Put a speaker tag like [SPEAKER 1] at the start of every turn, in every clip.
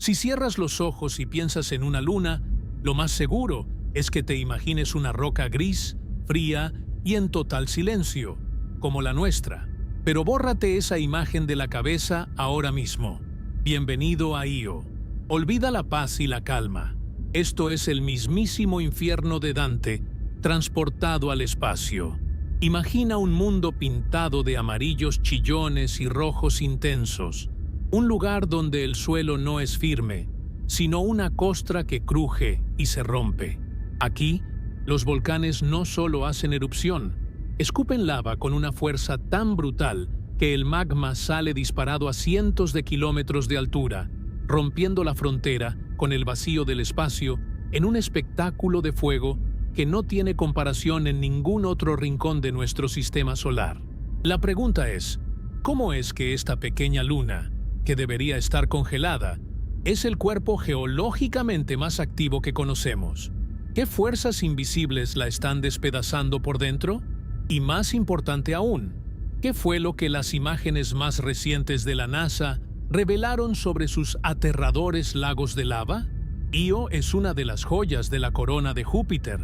[SPEAKER 1] Si cierras los ojos y piensas en una luna, lo más seguro es que te imagines una roca gris, fría y en total silencio, como la nuestra. Pero bórrate esa imagen de la cabeza ahora mismo. Bienvenido a Io. Olvida la paz y la calma. Esto es el mismísimo infierno de Dante, transportado al espacio. Imagina un mundo pintado de amarillos chillones y rojos intensos. Un lugar donde el suelo no es firme, sino una costra que cruje y se rompe. Aquí, los volcanes no solo hacen erupción, escupen lava con una fuerza tan brutal que el magma sale disparado a cientos de kilómetros de altura, rompiendo la frontera con el vacío del espacio en un espectáculo de fuego que no tiene comparación en ningún otro rincón de nuestro sistema solar. La pregunta es, ¿cómo es que esta pequeña luna, que debería estar congelada, es el cuerpo geológicamente más activo que conocemos? ¿Qué fuerzas invisibles la están despedazando por dentro? Y más importante aún, ¿qué fue lo que las imágenes más recientes de la NASA revelaron sobre sus aterradores lagos de lava? Io es una de las joyas de la corona de Júpiter,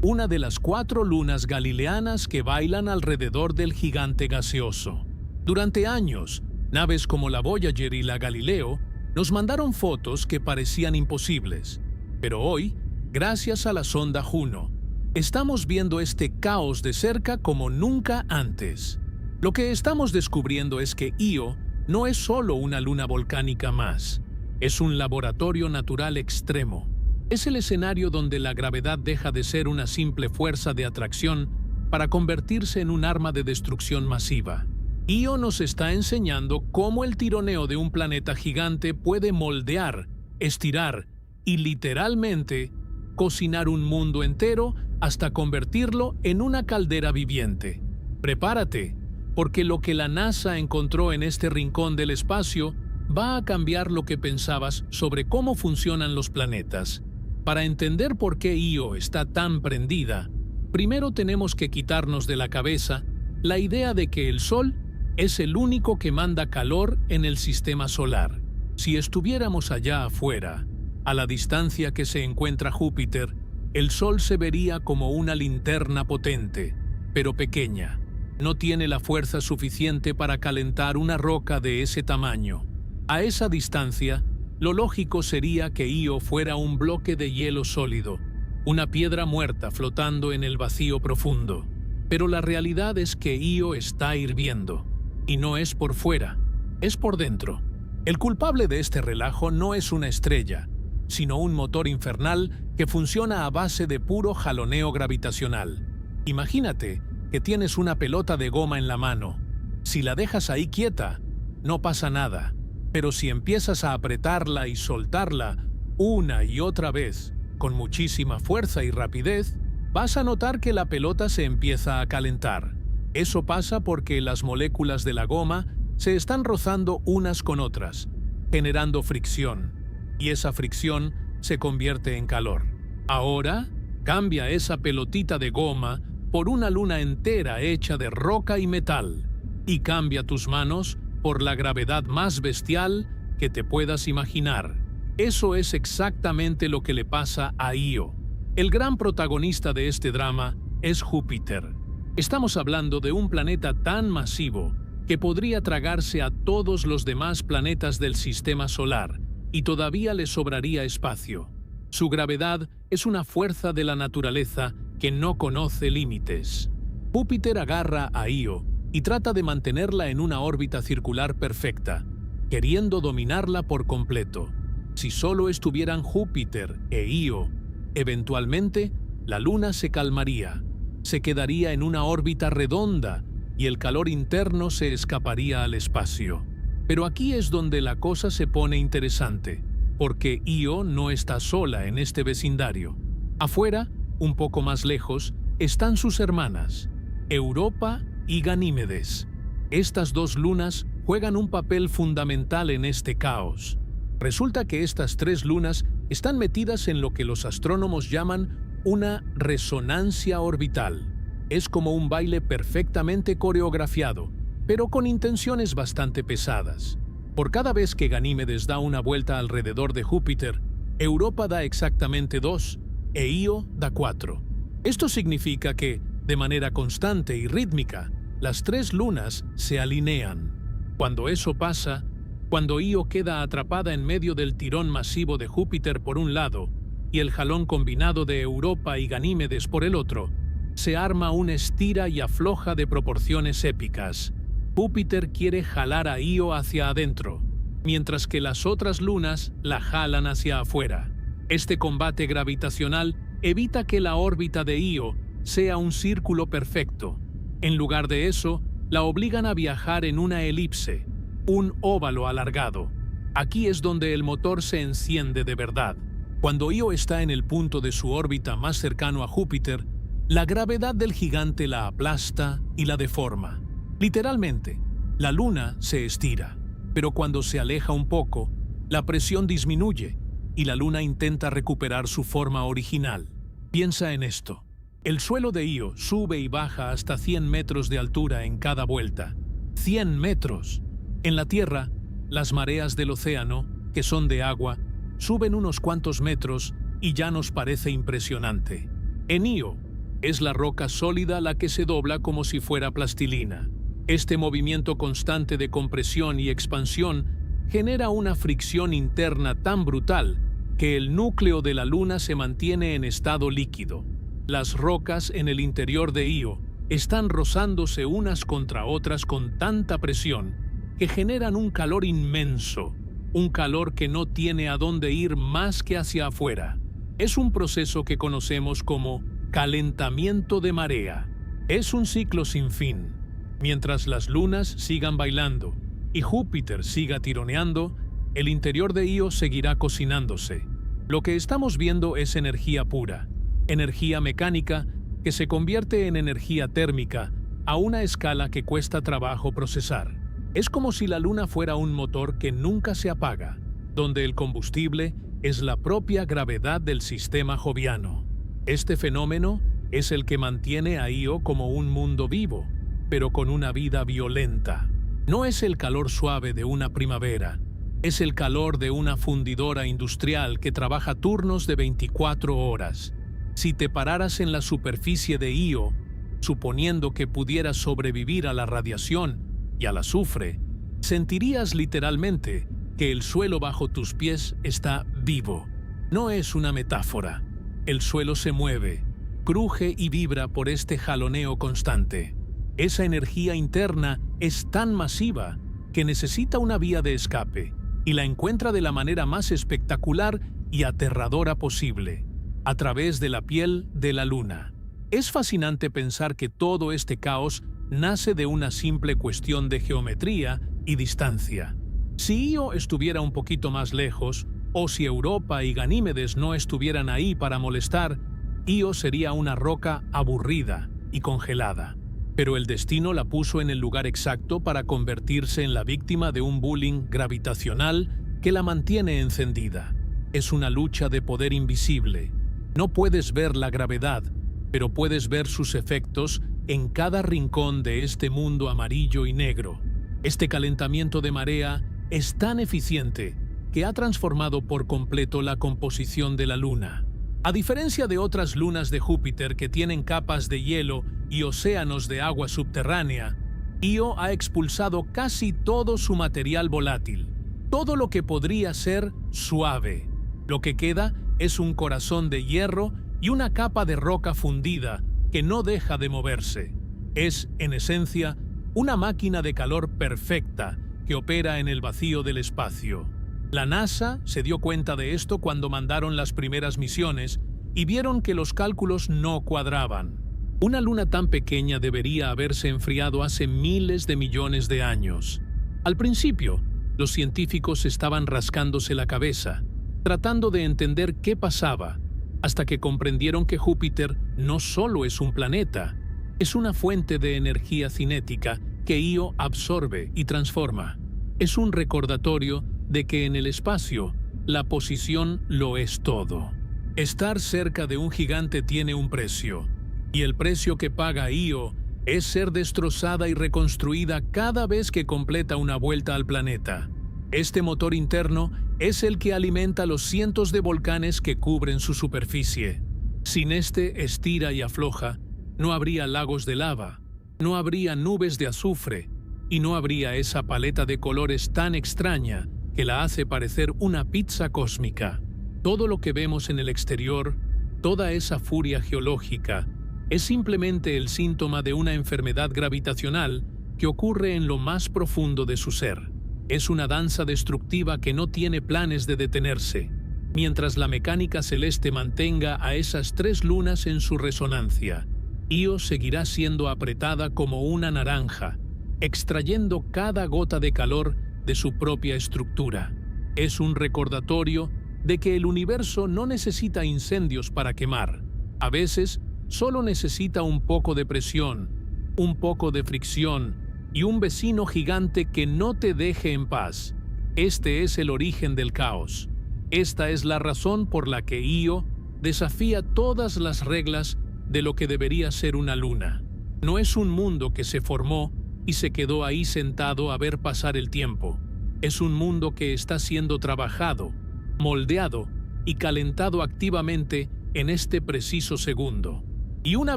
[SPEAKER 1] una de las 4 lunas galileanas que bailan alrededor del gigante gaseoso. Durante años, naves como la Voyager y la Galileo nos mandaron fotos que parecían imposibles, pero hoy, gracias a la sonda Juno, estamos viendo este caos de cerca como nunca antes. Lo que estamos descubriendo es que Io no es solo una luna volcánica más, es un laboratorio natural extremo. Es el escenario donde la gravedad deja de ser una simple fuerza de atracción para convertirse en un arma de destrucción masiva. Io nos está enseñando cómo el tironeo de un planeta gigante puede moldear, estirar y literalmente cocinar un mundo entero hasta convertirlo en una caldera viviente. Prepárate, porque lo que la NASA encontró en este rincón del espacio va a cambiar lo que pensabas sobre cómo funcionan los planetas. Para entender por qué Io está tan prendida, primero tenemos que quitarnos de la cabeza la idea de que el Sol es el único que manda calor en el sistema solar. Si estuviéramos allá afuera, a la distancia que se encuentra Júpiter, el Sol se vería como una linterna potente, pero pequeña. No tiene la fuerza suficiente para calentar una roca de ese tamaño. A esa distancia, lo lógico sería que Io fuera un bloque de hielo sólido, una piedra muerta flotando en el vacío profundo. Pero la realidad es que Io está hirviendo. Y no es por fuera, es por dentro. El culpable de este relajo no es una estrella, sino un motor infernal que funciona a base de puro jaloneo gravitacional. Imagínate que tienes una pelota de goma en la mano. Si la dejas ahí quieta, no pasa nada. Pero si empiezas a apretarla y soltarla una y otra vez, con muchísima fuerza y rapidez, vas a notar que la pelota se empieza a calentar. Eso pasa porque las moléculas de la goma se están rozando unas con otras, generando fricción, y esa fricción se convierte en calor. Ahora, cambia esa pelotita de goma por una luna entera hecha de roca y metal, y cambia tus manos por la gravedad más bestial que te puedas imaginar. Eso es exactamente lo que le pasa a Io. El gran protagonista de este drama es Júpiter. Estamos hablando de un planeta tan masivo que podría tragarse a todos los demás planetas del sistema solar y todavía le sobraría espacio. Su gravedad es una fuerza de la naturaleza que no conoce límites. Júpiter agarra a Io y trata de mantenerla en una órbita circular perfecta, queriendo dominarla por completo. Si solo estuvieran Júpiter e Io, eventualmente la Luna se calmaría, se quedaría en una órbita redonda y el calor interno se escaparía al espacio. Pero aquí es donde la cosa se pone interesante, porque Io no está sola en este vecindario. Afuera, un poco más lejos, están sus hermanas, Europa y Ganímedes. Estas 2 lunas juegan un papel fundamental en este caos. Resulta que estas 3 lunas están metidas en lo que los astrónomos llaman una resonancia orbital. Es como un baile perfectamente coreografiado, pero con intenciones bastante pesadas. Por cada vez que Ganímedes da una vuelta alrededor de Júpiter, Europa da exactamente 2 e Io da 4. Esto significa que, de manera constante y rítmica, las 3 lunas se alinean. Cuando eso pasa, cuando Io queda atrapada en medio del tirón masivo de Júpiter por un lado y el jalón combinado de Europa y Ganímedes por el otro, se arma un estira y afloja de proporciones épicas. Júpiter quiere jalar a Io hacia adentro, mientras que las otras lunas la jalan hacia afuera. Este combate gravitacional evita que la órbita de Io sea un círculo perfecto. En lugar de eso, la obligan a viajar en una elipse, un óvalo alargado. Aquí es donde el motor se enciende de verdad. Cuando Io está en el punto de su órbita más cercano a Júpiter, la gravedad del gigante la aplasta y la deforma. Literalmente, la Luna se estira, pero cuando se aleja un poco, la presión disminuye y la Luna intenta recuperar su forma original. Piensa en esto. El suelo de Io sube y baja hasta 100 metros de altura en cada vuelta. ¡100 metros! En la Tierra, las mareas del océano, que son de agua, suben unos cuantos metros y ya nos parece impresionante. En Io, es la roca sólida la que se dobla como si fuera plastilina. Este movimiento constante de compresión y expansión genera una fricción interna tan brutal que el núcleo de la Luna se mantiene en estado líquido. Las rocas en el interior de Io están rozándose unas contra otras con tanta presión que generan un calor inmenso, un calor que no tiene a dónde ir más que hacia afuera. Es un proceso que conocemos como calentamiento de marea. Es un ciclo sin fin. Mientras las lunas sigan bailando y Júpiter siga tironeando, el interior de Io seguirá cocinándose. Lo que estamos viendo es energía pura, energía mecánica que se convierte en energía térmica a una escala que cuesta trabajo procesar. Es como si la Luna fuera un motor que nunca se apaga, donde el combustible es la propia gravedad del sistema joviano. Este fenómeno es el que mantiene a Io como un mundo vivo, pero con una vida violenta. No es el calor suave de una primavera, es el calor de una fundidora industrial que trabaja turnos de 24 horas. Si te pararas en la superficie de Io, suponiendo que pudieras sobrevivir a la radiación y al azufre, sentirías literalmente que el suelo bajo tus pies está vivo. No es una metáfora. El suelo se mueve, cruje y vibra por este jaloneo constante. Esa energía interna es tan masiva que necesita una vía de escape y la encuentra de la manera más espectacular y aterradora posible, a través de la piel de la Luna. Es fascinante pensar que todo este caos nace de una simple cuestión de geometría y distancia. Si Io estuviera un poquito más lejos, o si Europa y Ganímedes no estuvieran ahí para molestar, Io sería una roca aburrida y congelada. Pero el destino la puso en el lugar exacto para convertirse en la víctima de un bullying gravitacional que la mantiene encendida. Es una lucha de poder invisible. No puedes ver la gravedad, pero puedes ver sus efectos en cada rincón de este mundo amarillo y negro. Este calentamiento de marea es tan eficiente que ha transformado por completo la composición de la Luna. A diferencia de otras lunas de Júpiter que tienen capas de hielo y océanos de agua subterránea, Io ha expulsado casi todo su material volátil, todo lo que podría ser suave. Lo que queda es un corazón de hierro y una capa de roca fundida que no deja de moverse. Es, en esencia, una máquina de calor perfecta que opera en el vacío del espacio. La NASA se dio cuenta de esto cuando mandaron las primeras misiones y vieron que los cálculos no cuadraban. Una luna tan pequeña debería haberse enfriado hace miles de millones de años. Al principio, los científicos estaban rascándose la cabeza, tratando de entender qué pasaba, hasta que comprendieron que Júpiter no solo es un planeta, es una fuente de energía cinética que Io absorbe y transforma. Es un recordatorio de que en el espacio, la posición lo es todo. Estar cerca de un gigante tiene un precio, y el precio que paga Io es ser destrozada y reconstruida cada vez que completa una vuelta al planeta. Este motor interno es el que alimenta los cientos de volcanes que cubren su superficie. Sin este estira y afloja, no habría lagos de lava, no habría nubes de azufre y no habría esa paleta de colores tan extraña que la hace parecer una pizza cósmica. Todo lo que vemos en el exterior, toda esa furia geológica, es simplemente el síntoma de una enfermedad gravitacional que ocurre en lo más profundo de su ser. Es una danza destructiva que no tiene planes de detenerse, mientras la mecánica celeste mantenga a esas 3 lunas en su resonancia. Io seguirá siendo apretada como una naranja, extrayendo cada gota de calor de su propia estructura. Es un recordatorio de que el universo no necesita incendios para quemar. A veces, solo necesita un poco de presión, un poco de fricción y un vecino gigante que no te deje en paz. Este es el origen del caos. Esta es la razón por la que Io desafía todas las reglas de lo que debería ser una luna. No es un mundo que se formó y se quedó ahí sentado a ver pasar el tiempo. Es un mundo que está siendo trabajado, moldeado y calentado activamente en este preciso segundo. Y una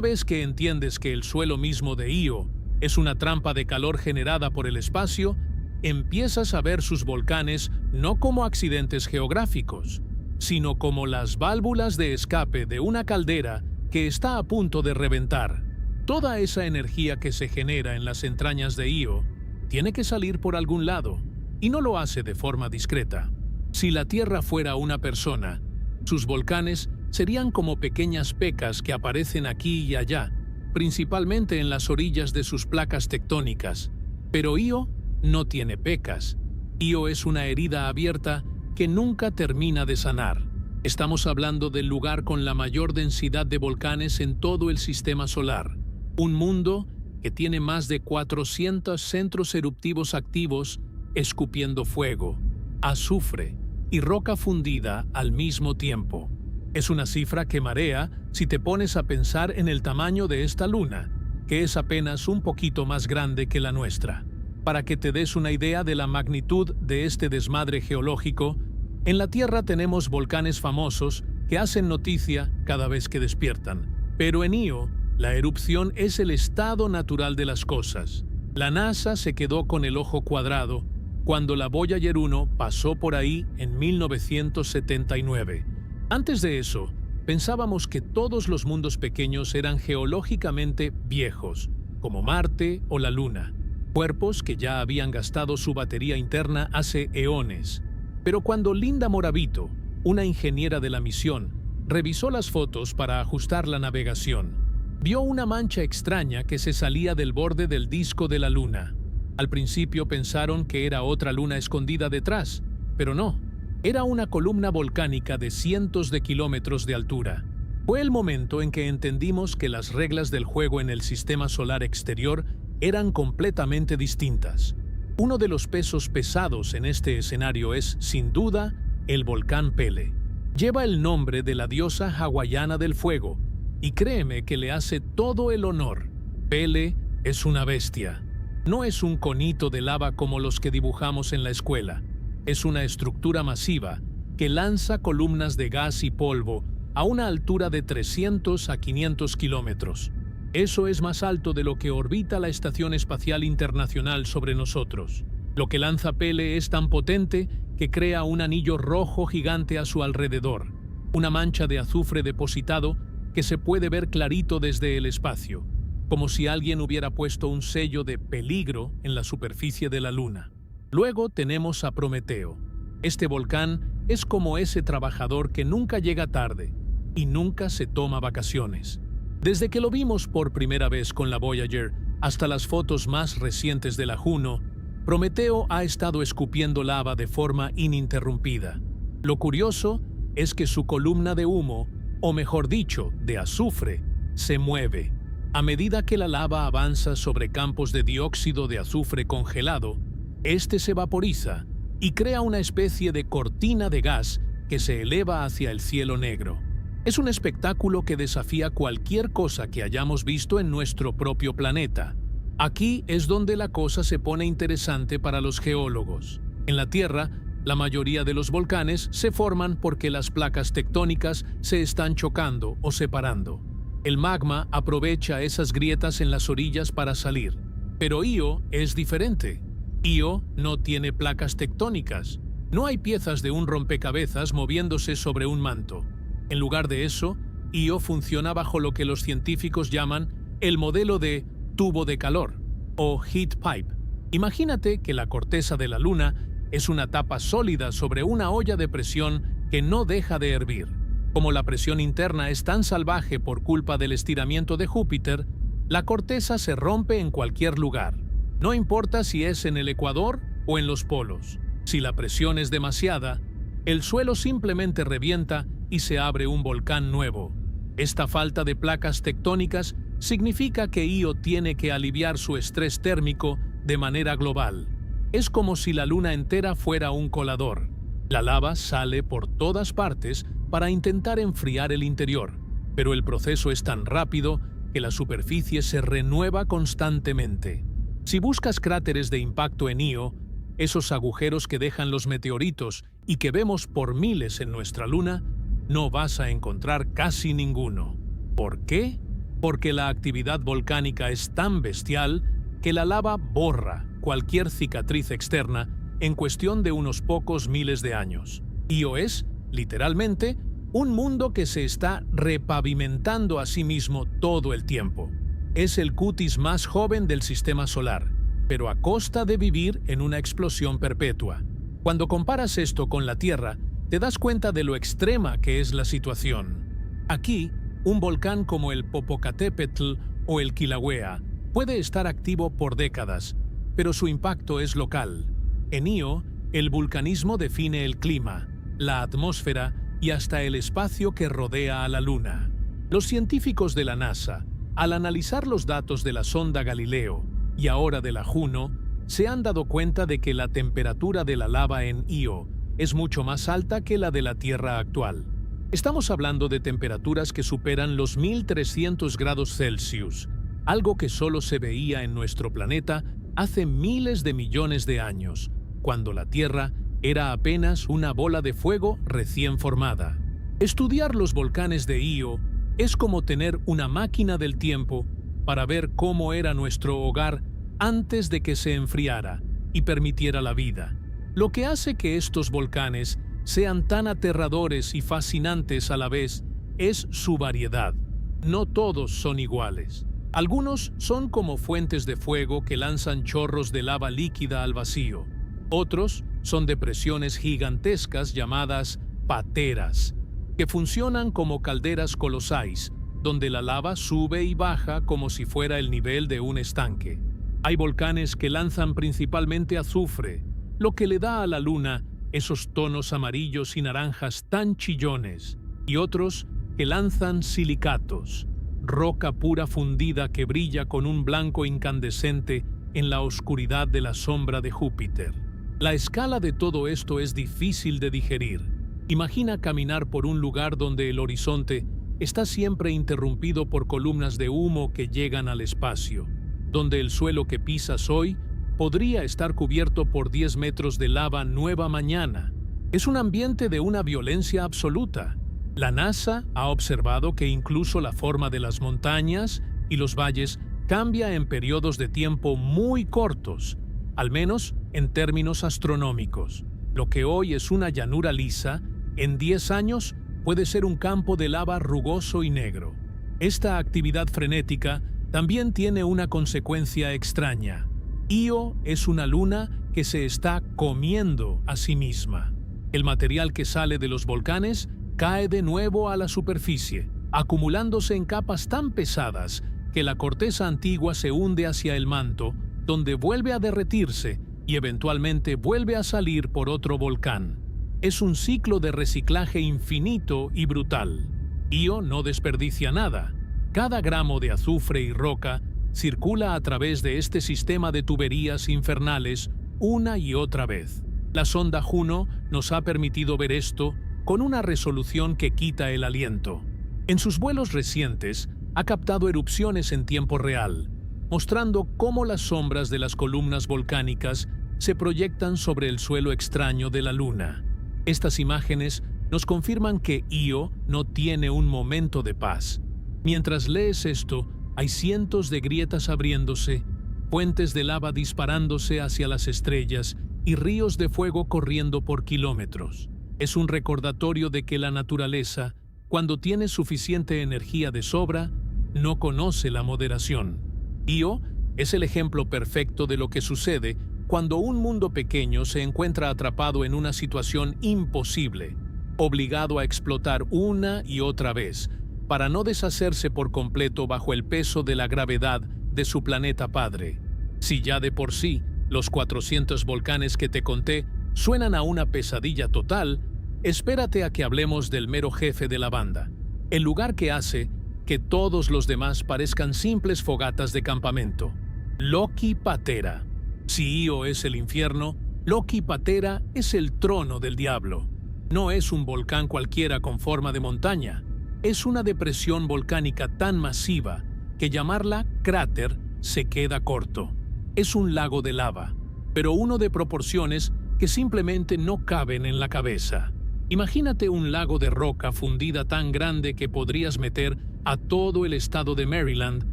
[SPEAKER 1] vez que entiendes que el suelo mismo de Io es una trampa de calor generada por el espacio, empiezas a ver sus volcanes no como accidentes geográficos, sino como las válvulas de escape de una caldera que está a punto de reventar. Toda esa energía que se genera en las entrañas de Io tiene que salir por algún lado, y no lo hace de forma discreta. Si la Tierra fuera una persona, sus volcanes serían como pequeñas pecas que aparecen aquí y allá, principalmente en las orillas de sus placas tectónicas. Pero Io no tiene pecas. Io es una herida abierta que nunca termina de sanar. Estamos hablando del lugar con la mayor densidad de volcanes en todo el sistema solar. Un mundo que tiene más de 400 centros eruptivos activos escupiendo fuego, azufre y roca fundida al mismo tiempo. Es una cifra que marea si te pones a pensar en el tamaño de esta luna, que es apenas un poquito más grande que la nuestra. Para que te des una idea de la magnitud de este desmadre geológico, en la Tierra tenemos volcanes famosos que hacen noticia cada vez que despiertan. Pero en Io, la erupción es el estado natural de las cosas. La NASA se quedó con el ojo cuadrado cuando la Voyager 1 pasó por ahí en 1979. Antes de eso, pensábamos que todos los mundos pequeños eran geológicamente viejos, como Marte o la Luna, cuerpos que ya habían gastado su batería interna hace eones. Pero cuando Linda Moravito, una ingeniera de la misión, revisó las fotos para ajustar la navegación, vio una mancha extraña que se salía del borde del disco de la Luna. Al principio pensaron que era otra luna escondida detrás, pero no. Era una columna volcánica de cientos de kilómetros de altura. Fue el momento en que entendimos que las reglas del juego en el sistema solar exterior eran completamente distintas. Uno de los pesos pesados en este escenario es, sin duda, el volcán Pele. Lleva el nombre de la diosa hawaiana del fuego, y créeme que le hace todo el honor. Pele es una bestia. No es un conito de lava como los que dibujamos en la escuela. Es una estructura masiva que lanza columnas de gas y polvo a una altura de 300 a 500 kilómetros. Eso es más alto de lo que orbita la Estación Espacial Internacional sobre nosotros. Lo que lanza Pele es tan potente que crea un anillo rojo gigante a su alrededor, una mancha de azufre depositado que se puede ver clarito desde el espacio, como si alguien hubiera puesto un sello de peligro en la superficie de la Luna. Luego tenemos a Prometeo. Este volcán es como ese trabajador que nunca llega tarde y nunca se toma vacaciones. Desde que lo vimos por primera vez con la Voyager hasta las fotos más recientes de la Juno, Prometeo ha estado escupiendo lava de forma ininterrumpida. Lo curioso es que su columna de humo, o mejor dicho, de azufre, se mueve. A medida que la lava avanza sobre campos de dióxido de azufre congelado, este se vaporiza y crea una especie de cortina de gas que se eleva hacia el cielo negro. Es un espectáculo que desafía cualquier cosa que hayamos visto en nuestro propio planeta. Aquí es donde la cosa se pone interesante para los geólogos. En la Tierra, la mayoría de los volcanes se forman porque las placas tectónicas se están chocando o separando. El magma aprovecha esas grietas en las orillas para salir. Pero Io es diferente. Io no tiene placas tectónicas. No hay piezas de un rompecabezas moviéndose sobre un manto. En lugar de eso, Io funciona bajo lo que los científicos llaman el modelo de tubo de calor o heat pipe. Imagínate que la corteza de la Luna es una tapa sólida sobre una olla de presión que no deja de hervir. Como la presión interna es tan salvaje por culpa del estiramiento de Júpiter, la corteza se rompe en cualquier lugar. No importa si es en el ecuador o en los polos. Si la presión es demasiada, el suelo simplemente revienta y se abre un volcán nuevo. Esta falta de placas tectónicas significa que Io tiene que aliviar su estrés térmico de manera global. Es como si la Luna entera fuera un colador. La lava sale por todas partes para intentar enfriar el interior, pero el proceso es tan rápido que la superficie se renueva constantemente. Si buscas cráteres de impacto en Io, esos agujeros que dejan los meteoritos y que vemos por miles en nuestra Luna, no vas a encontrar casi ninguno. ¿Por qué? Porque la actividad volcánica es tan bestial que la lava borra cualquier cicatriz externa en cuestión de unos pocos miles de años. Io es, literalmente, un mundo que se está repavimentando a sí mismo todo el tiempo. Es el cutis más joven del sistema solar, pero a costa de vivir en una explosión perpetua. Cuando comparas esto con la Tierra, te das cuenta de lo extrema que es la situación. Aquí, un volcán como el Popocatépetl o el Kilauea puede estar activo por décadas, pero su impacto es local. En Io, el vulcanismo define el clima, la atmósfera y hasta el espacio que rodea a la Luna. Los científicos de la NASA, al analizar los datos de la sonda Galileo y ahora de la Juno, se han dado cuenta de que la temperatura de la lava en Io es mucho más alta que la de la Tierra actual. Estamos hablando de temperaturas que superan los 1300 grados Celsius, algo que solo se veía en nuestro planeta hace miles de millones de años, cuando la Tierra era apenas una bola de fuego recién formada. Estudiar los volcanes de Io es como tener una máquina del tiempo para ver cómo era nuestro hogar antes de que se enfriara y permitiera la vida. Lo que hace que estos volcanes sean tan aterradores y fascinantes a la vez es su variedad. No todos son iguales. Algunos son como fuentes de fuego que lanzan chorros de lava líquida al vacío. Otros son depresiones gigantescas llamadas pateras, que funcionan como calderas colosais, donde la lava sube y baja como si fuera el nivel de un estanque. Hay volcanes que lanzan principalmente azufre, lo que le da a la Luna esos tonos amarillos y naranjas tan chillones, y otros que lanzan silicatos, roca pura fundida que brilla con un blanco incandescente en la oscuridad de la sombra de Júpiter. La escala de todo esto es difícil de digerir. Imagina caminar por un lugar donde el horizonte está siempre interrumpido por columnas de humo que llegan al espacio, donde el suelo que pisas hoy podría estar cubierto por 10 metros de lava nueva mañana. Es un ambiente de una violencia absoluta. La NASA ha observado que incluso la forma de las montañas y los valles cambia en periodos de tiempo muy cortos, al menos en términos astronómicos. Lo que hoy es una llanura lisa, en 10 años puede ser un campo de lava rugoso y negro. Esta actividad frenética también tiene una consecuencia extraña. Io es una luna que se está comiendo a sí misma. El material que sale de los volcanes cae de nuevo a la superficie, acumulándose en capas tan pesadas que la corteza antigua se hunde hacia el manto, donde vuelve a derretirse y eventualmente vuelve a salir por otro volcán. Es un ciclo de reciclaje infinito y brutal. Io no desperdicia nada. Cada gramo de azufre y roca circula a través de este sistema de tuberías infernales una y otra vez. La sonda Juno nos ha permitido ver esto con una resolución que quita el aliento. En sus vuelos recientes, ha captado erupciones en tiempo real, mostrando cómo las sombras de las columnas volcánicas se proyectan sobre el suelo extraño de la Luna. Estas imágenes nos confirman que Io no tiene un momento de paz. Mientras lees esto, hay cientos de grietas abriéndose, fuentes de lava disparándose hacia las estrellas y ríos de fuego corriendo por kilómetros. Es un recordatorio de que la naturaleza, cuando tiene suficiente energía de sobra, no conoce la moderación. Io es el ejemplo perfecto de lo que sucede cuando un mundo pequeño se encuentra atrapado en una situación imposible, obligado a explotar una y otra vez, para no deshacerse por completo bajo el peso de la gravedad de su planeta padre. Si ya de por sí los 400 volcanes que te conté suenan a una pesadilla total, espérate a que hablemos del mero jefe de la banda, el lugar que hace que todos los demás parezcan simples fogatas de campamento. Loki Patera. Si Io es el infierno, Loki Patera es el trono del diablo. No es un volcán cualquiera con forma de montaña. Es una depresión volcánica tan masiva que llamarla cráter se queda corto. Es un lago de lava, pero uno de proporciones que simplemente no caben en la cabeza. Imagínate un lago de roca fundida tan grande que podrías meter a todo el estado de Maryland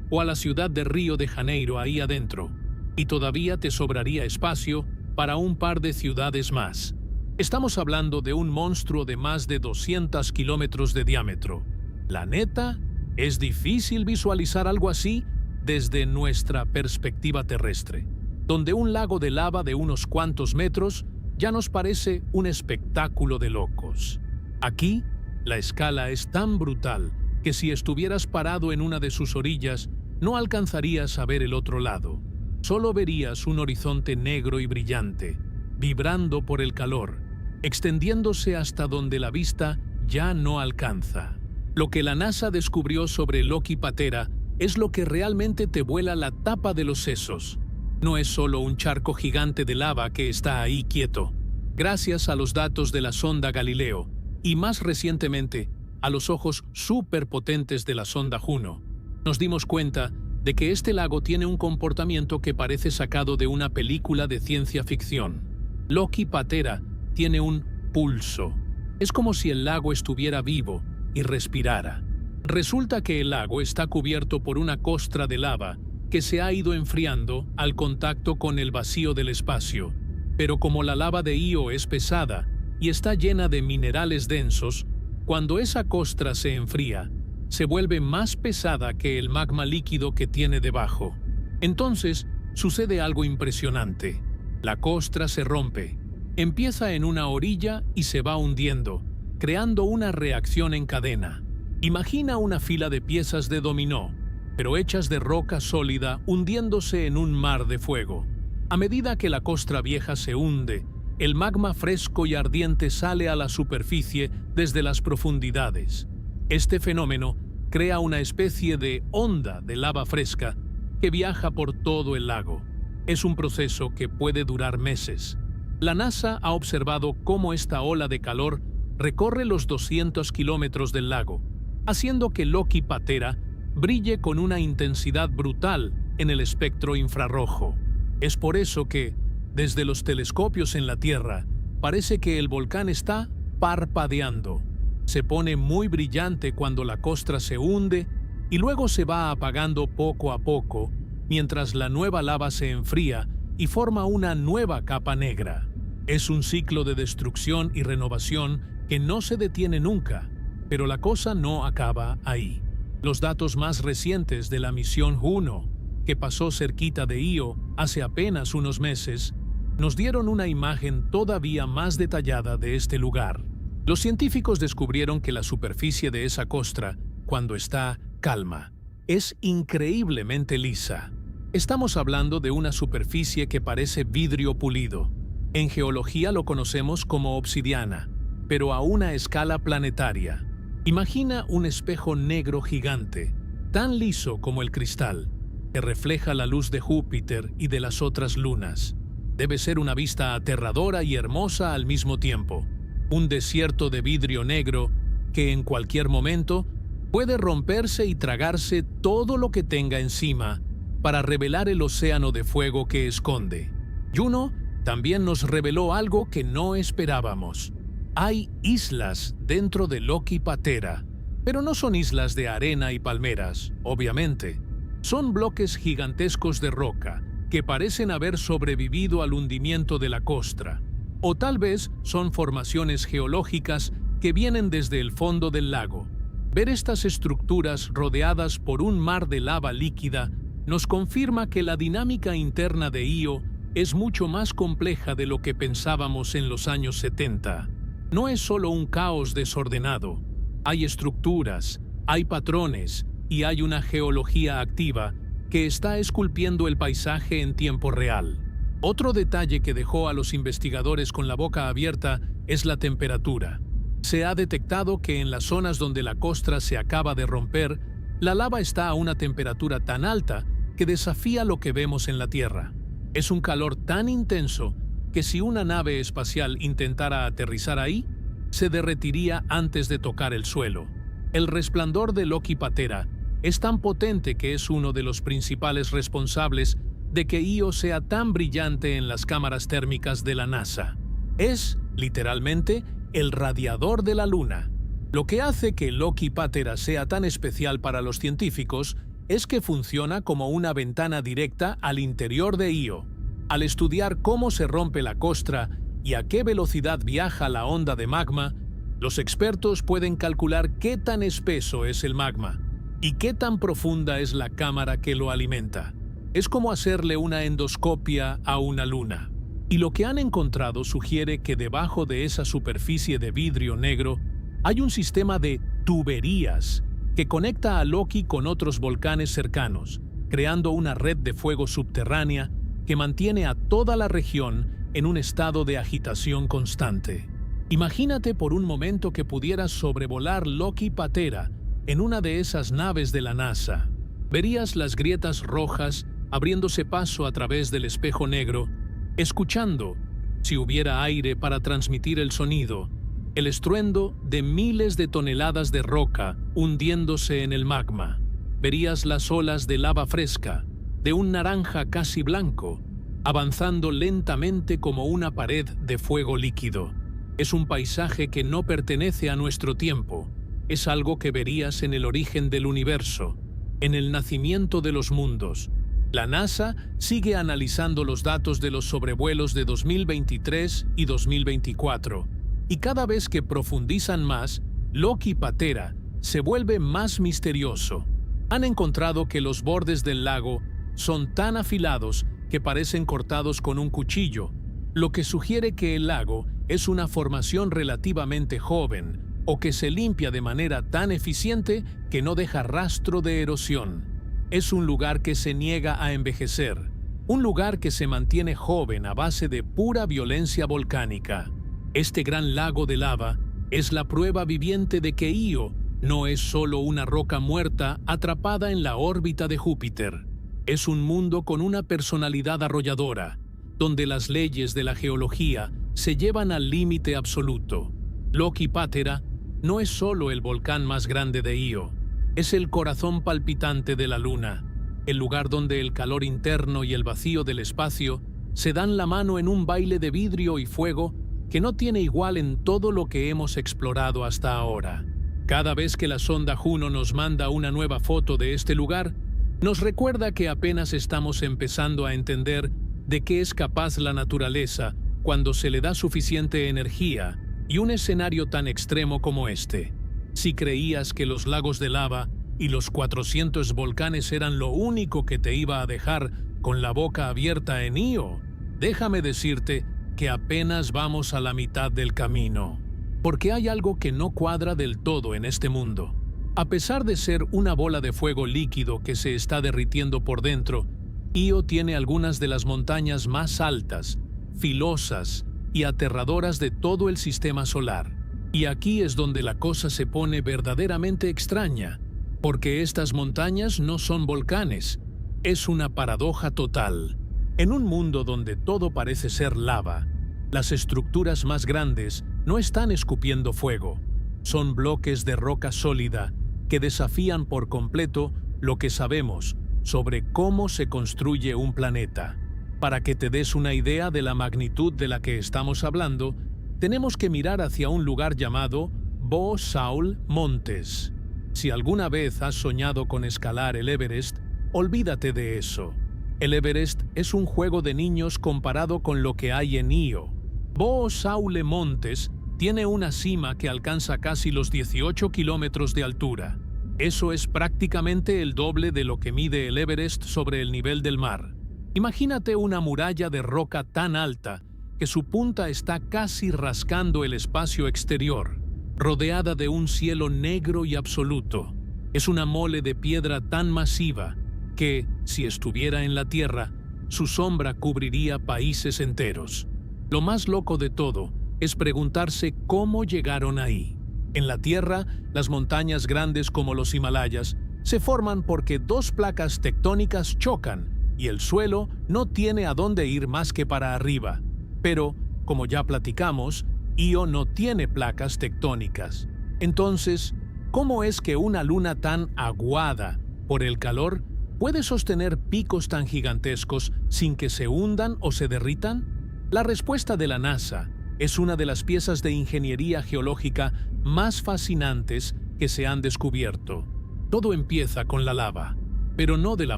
[SPEAKER 1] o a la ciudad de Río de Janeiro ahí adentro, y todavía te sobraría espacio para un par de ciudades más. Estamos hablando de un monstruo de más de 200 kilómetros de diámetro. La neta, es difícil visualizar algo así desde nuestra perspectiva terrestre, donde un lago de lava de unos cuantos metros ya nos parece un espectáculo de locos. Aquí, la escala es tan brutal que si estuvieras parado en una de sus orillas, no alcanzarías a ver el otro lado. Solo verías un horizonte negro y brillante, vibrando por el calor, extendiéndose hasta donde la vista ya no alcanza. Lo que la NASA descubrió sobre Loki Patera es lo que realmente te vuela la tapa de los sesos. No es solo un charco gigante de lava que está ahí quieto. Gracias a los datos de la sonda Galileo y más recientemente a los ojos superpotentes de la sonda Juno, nos dimos cuenta de que este lago tiene un comportamiento que parece sacado de una película de ciencia ficción. Loki Patera tiene un pulso. Es como si el lago estuviera vivo y respirara. Resulta que el lago está cubierto por una costra de lava que se ha ido enfriando al contacto con el vacío del espacio, pero como la lava de Io es pesada y está llena de minerales densos, cuando esa costra se enfría, se vuelve más pesada que el magma líquido que tiene debajo. Entonces, sucede algo impresionante. La costra se rompe, empieza en una orilla y se va hundiendo, creando una reacción en cadena. Imagina una fila de piezas de dominó, pero hechas de roca sólida hundiéndose en un mar de fuego. A medida que la costra vieja se hunde, el magma fresco y ardiente sale a la superficie desde las profundidades. Este fenómeno crea una especie de onda de lava fresca que viaja por todo el lago. Es un proceso que puede durar meses. La NASA ha observado cómo esta ola de calor recorre los 200 kilómetros del lago, haciendo que Loki Patera brille con una intensidad brutal en el espectro infrarrojo. Es por eso que, desde los telescopios en la Tierra, parece que el volcán está parpadeando. Se pone muy brillante cuando la costra se hunde y luego se va apagando poco a poco, mientras la nueva lava se enfría y forma una nueva capa negra. Es un ciclo de destrucción y renovación que no se detiene nunca, pero la cosa no acaba ahí. Los datos más recientes de la misión Juno, que pasó cerquita de Io hace apenas unos meses, nos dieron una imagen todavía más detallada de este lugar. Los científicos descubrieron que la superficie de esa costra, cuando está calma, es increíblemente lisa. Estamos hablando de una superficie que parece vidrio pulido. En geología lo conocemos como obsidiana, pero a una escala planetaria. Imagina un espejo negro gigante, tan liso como el cristal, que refleja la luz de Júpiter y de las otras lunas. Debe ser una vista aterradora y hermosa al mismo tiempo. Un desierto de vidrio negro que en cualquier momento puede romperse y tragarse todo lo que tenga encima para revelar el océano de fuego que esconde. Juno también nos reveló algo que no esperábamos. Hay islas dentro de Loki Patera, pero no son islas de arena y palmeras, obviamente. Son bloques gigantescos de roca que parecen haber sobrevivido al hundimiento de la costra, o tal vez son formaciones geológicas que vienen desde el fondo del lago. Ver estas estructuras rodeadas por un mar de lava líquida nos confirma que la dinámica interna de Io es mucho más compleja de lo que pensábamos en los años 70. No es solo un caos desordenado. Hay estructuras, hay patrones y hay una geología activa que está esculpiendo el paisaje en tiempo real. Otro detalle que dejó a los investigadores con la boca abierta es la temperatura. Se ha detectado que en las zonas donde la costra se acaba de romper, la lava está a una temperatura tan alta que desafía lo que vemos en la Tierra. Es un calor tan intenso que si una nave espacial intentara aterrizar ahí, se derretiría antes de tocar el suelo. El resplandor de Loki Patera es tan potente que es uno de los principales responsables de que Io sea tan brillante en las cámaras térmicas de la NASA. Es, literalmente, el radiador de la Luna. Lo que hace que Loki Patera sea tan especial para los científicos es que funciona como una ventana directa al interior de Io. Al estudiar cómo se rompe la costra y a qué velocidad viaja la onda de magma, los expertos pueden calcular qué tan espeso es el magma y qué tan profunda es la cámara que lo alimenta. Es como hacerle una endoscopia a una luna. Y lo que han encontrado sugiere que debajo de esa superficie de vidrio negro hay un sistema de tuberías que conecta a Loki con otros volcanes cercanos, creando una red de fuego subterránea que mantiene a toda la región en un estado de agitación constante. Imagínate por un momento que pudieras sobrevolar Loki Patera en una de esas naves de la NASA. Verías las grietas rojas abriéndose paso a través del espejo negro, escuchando, si hubiera aire para transmitir el sonido, el estruendo de miles de toneladas de roca hundiéndose en el magma. Verías las olas de lava fresca, de un naranja casi blanco, avanzando lentamente como una pared de fuego líquido. Es un paisaje que no pertenece a nuestro tiempo. Es algo que verías en el origen del universo, en el nacimiento de los mundos. La NASA sigue analizando los datos de los sobrevuelos de 2023 y 2024, y cada vez que profundizan más, Loki Patera se vuelve más misterioso. Han encontrado que los bordes del lago son tan afilados que parecen cortados con un cuchillo, lo que sugiere que el lago es una formación relativamente joven o que se limpia de manera tan eficiente que no deja rastro de erosión. Es un lugar que se niega a envejecer, un lugar que se mantiene joven a base de pura violencia volcánica. Este gran lago de lava es la prueba viviente de que Io no es solo una roca muerta atrapada en la órbita de Júpiter. Es un mundo con una personalidad arrolladora, donde las leyes de la geología se llevan al límite absoluto. Loki Patera no es solo el volcán más grande de Io, es el corazón palpitante de la Luna, el lugar donde el calor interno y el vacío del espacio se dan la mano en un baile de vidrio y fuego que no tiene igual en todo lo que hemos explorado hasta ahora. Cada vez que la sonda Juno nos manda una nueva foto de este lugar, nos recuerda que apenas estamos empezando a entender de qué es capaz la naturaleza cuando se le da suficiente energía y un escenario tan extremo como este. Si creías que los lagos de lava y los 400 volcanes eran lo único que te iba a dejar con la boca abierta en Io, déjame decirte que apenas vamos a la mitad del camino. Porque hay algo que no cuadra del todo en este mundo. A pesar de ser una bola de fuego líquido que se está derritiendo por dentro, Io tiene algunas de las montañas más altas, filosas y aterradoras de todo el sistema solar. Y aquí es donde la cosa se pone verdaderamente extraña, porque estas montañas no son volcanes. Es una paradoja total. En un mundo donde todo parece ser lava, las estructuras más grandes no están escupiendo fuego. Son bloques de roca sólida que desafían por completo lo que sabemos sobre cómo se construye un planeta. Para que te des una idea de la magnitud de la que estamos hablando, tenemos que mirar hacia un lugar llamado Bo Saul Montes. Si alguna vez has soñado con escalar el Everest, olvídate de eso. El Everest es un juego de niños comparado con lo que hay en Io. Bo Saul Montes tiene una cima que alcanza casi los 18 kilómetros de altura. Eso es prácticamente el doble de lo que mide el Everest sobre el nivel del mar. Imagínate una muralla de roca tan alta que su punta está casi rascando el espacio exterior, rodeada de un cielo negro y absoluto. Es una mole de piedra tan masiva que, si estuviera en la tierra, su sombra cubriría países enteros. Lo más loco de todo es preguntarse cómo llegaron ahí. En la tierra, las montañas grandes como los Himalayas se forman porque dos placas tectónicas chocan y el suelo no tiene a dónde ir más que para arriba. Pero, como ya platicamos, Io no tiene placas tectónicas. Entonces, ¿cómo es que una luna tan aguada por el calor puede sostener picos tan gigantescos sin que se hundan o se derritan? La respuesta de la NASA es una de las piezas de ingeniería geológica más fascinantes que se han descubierto. Todo empieza con la lava, pero no de la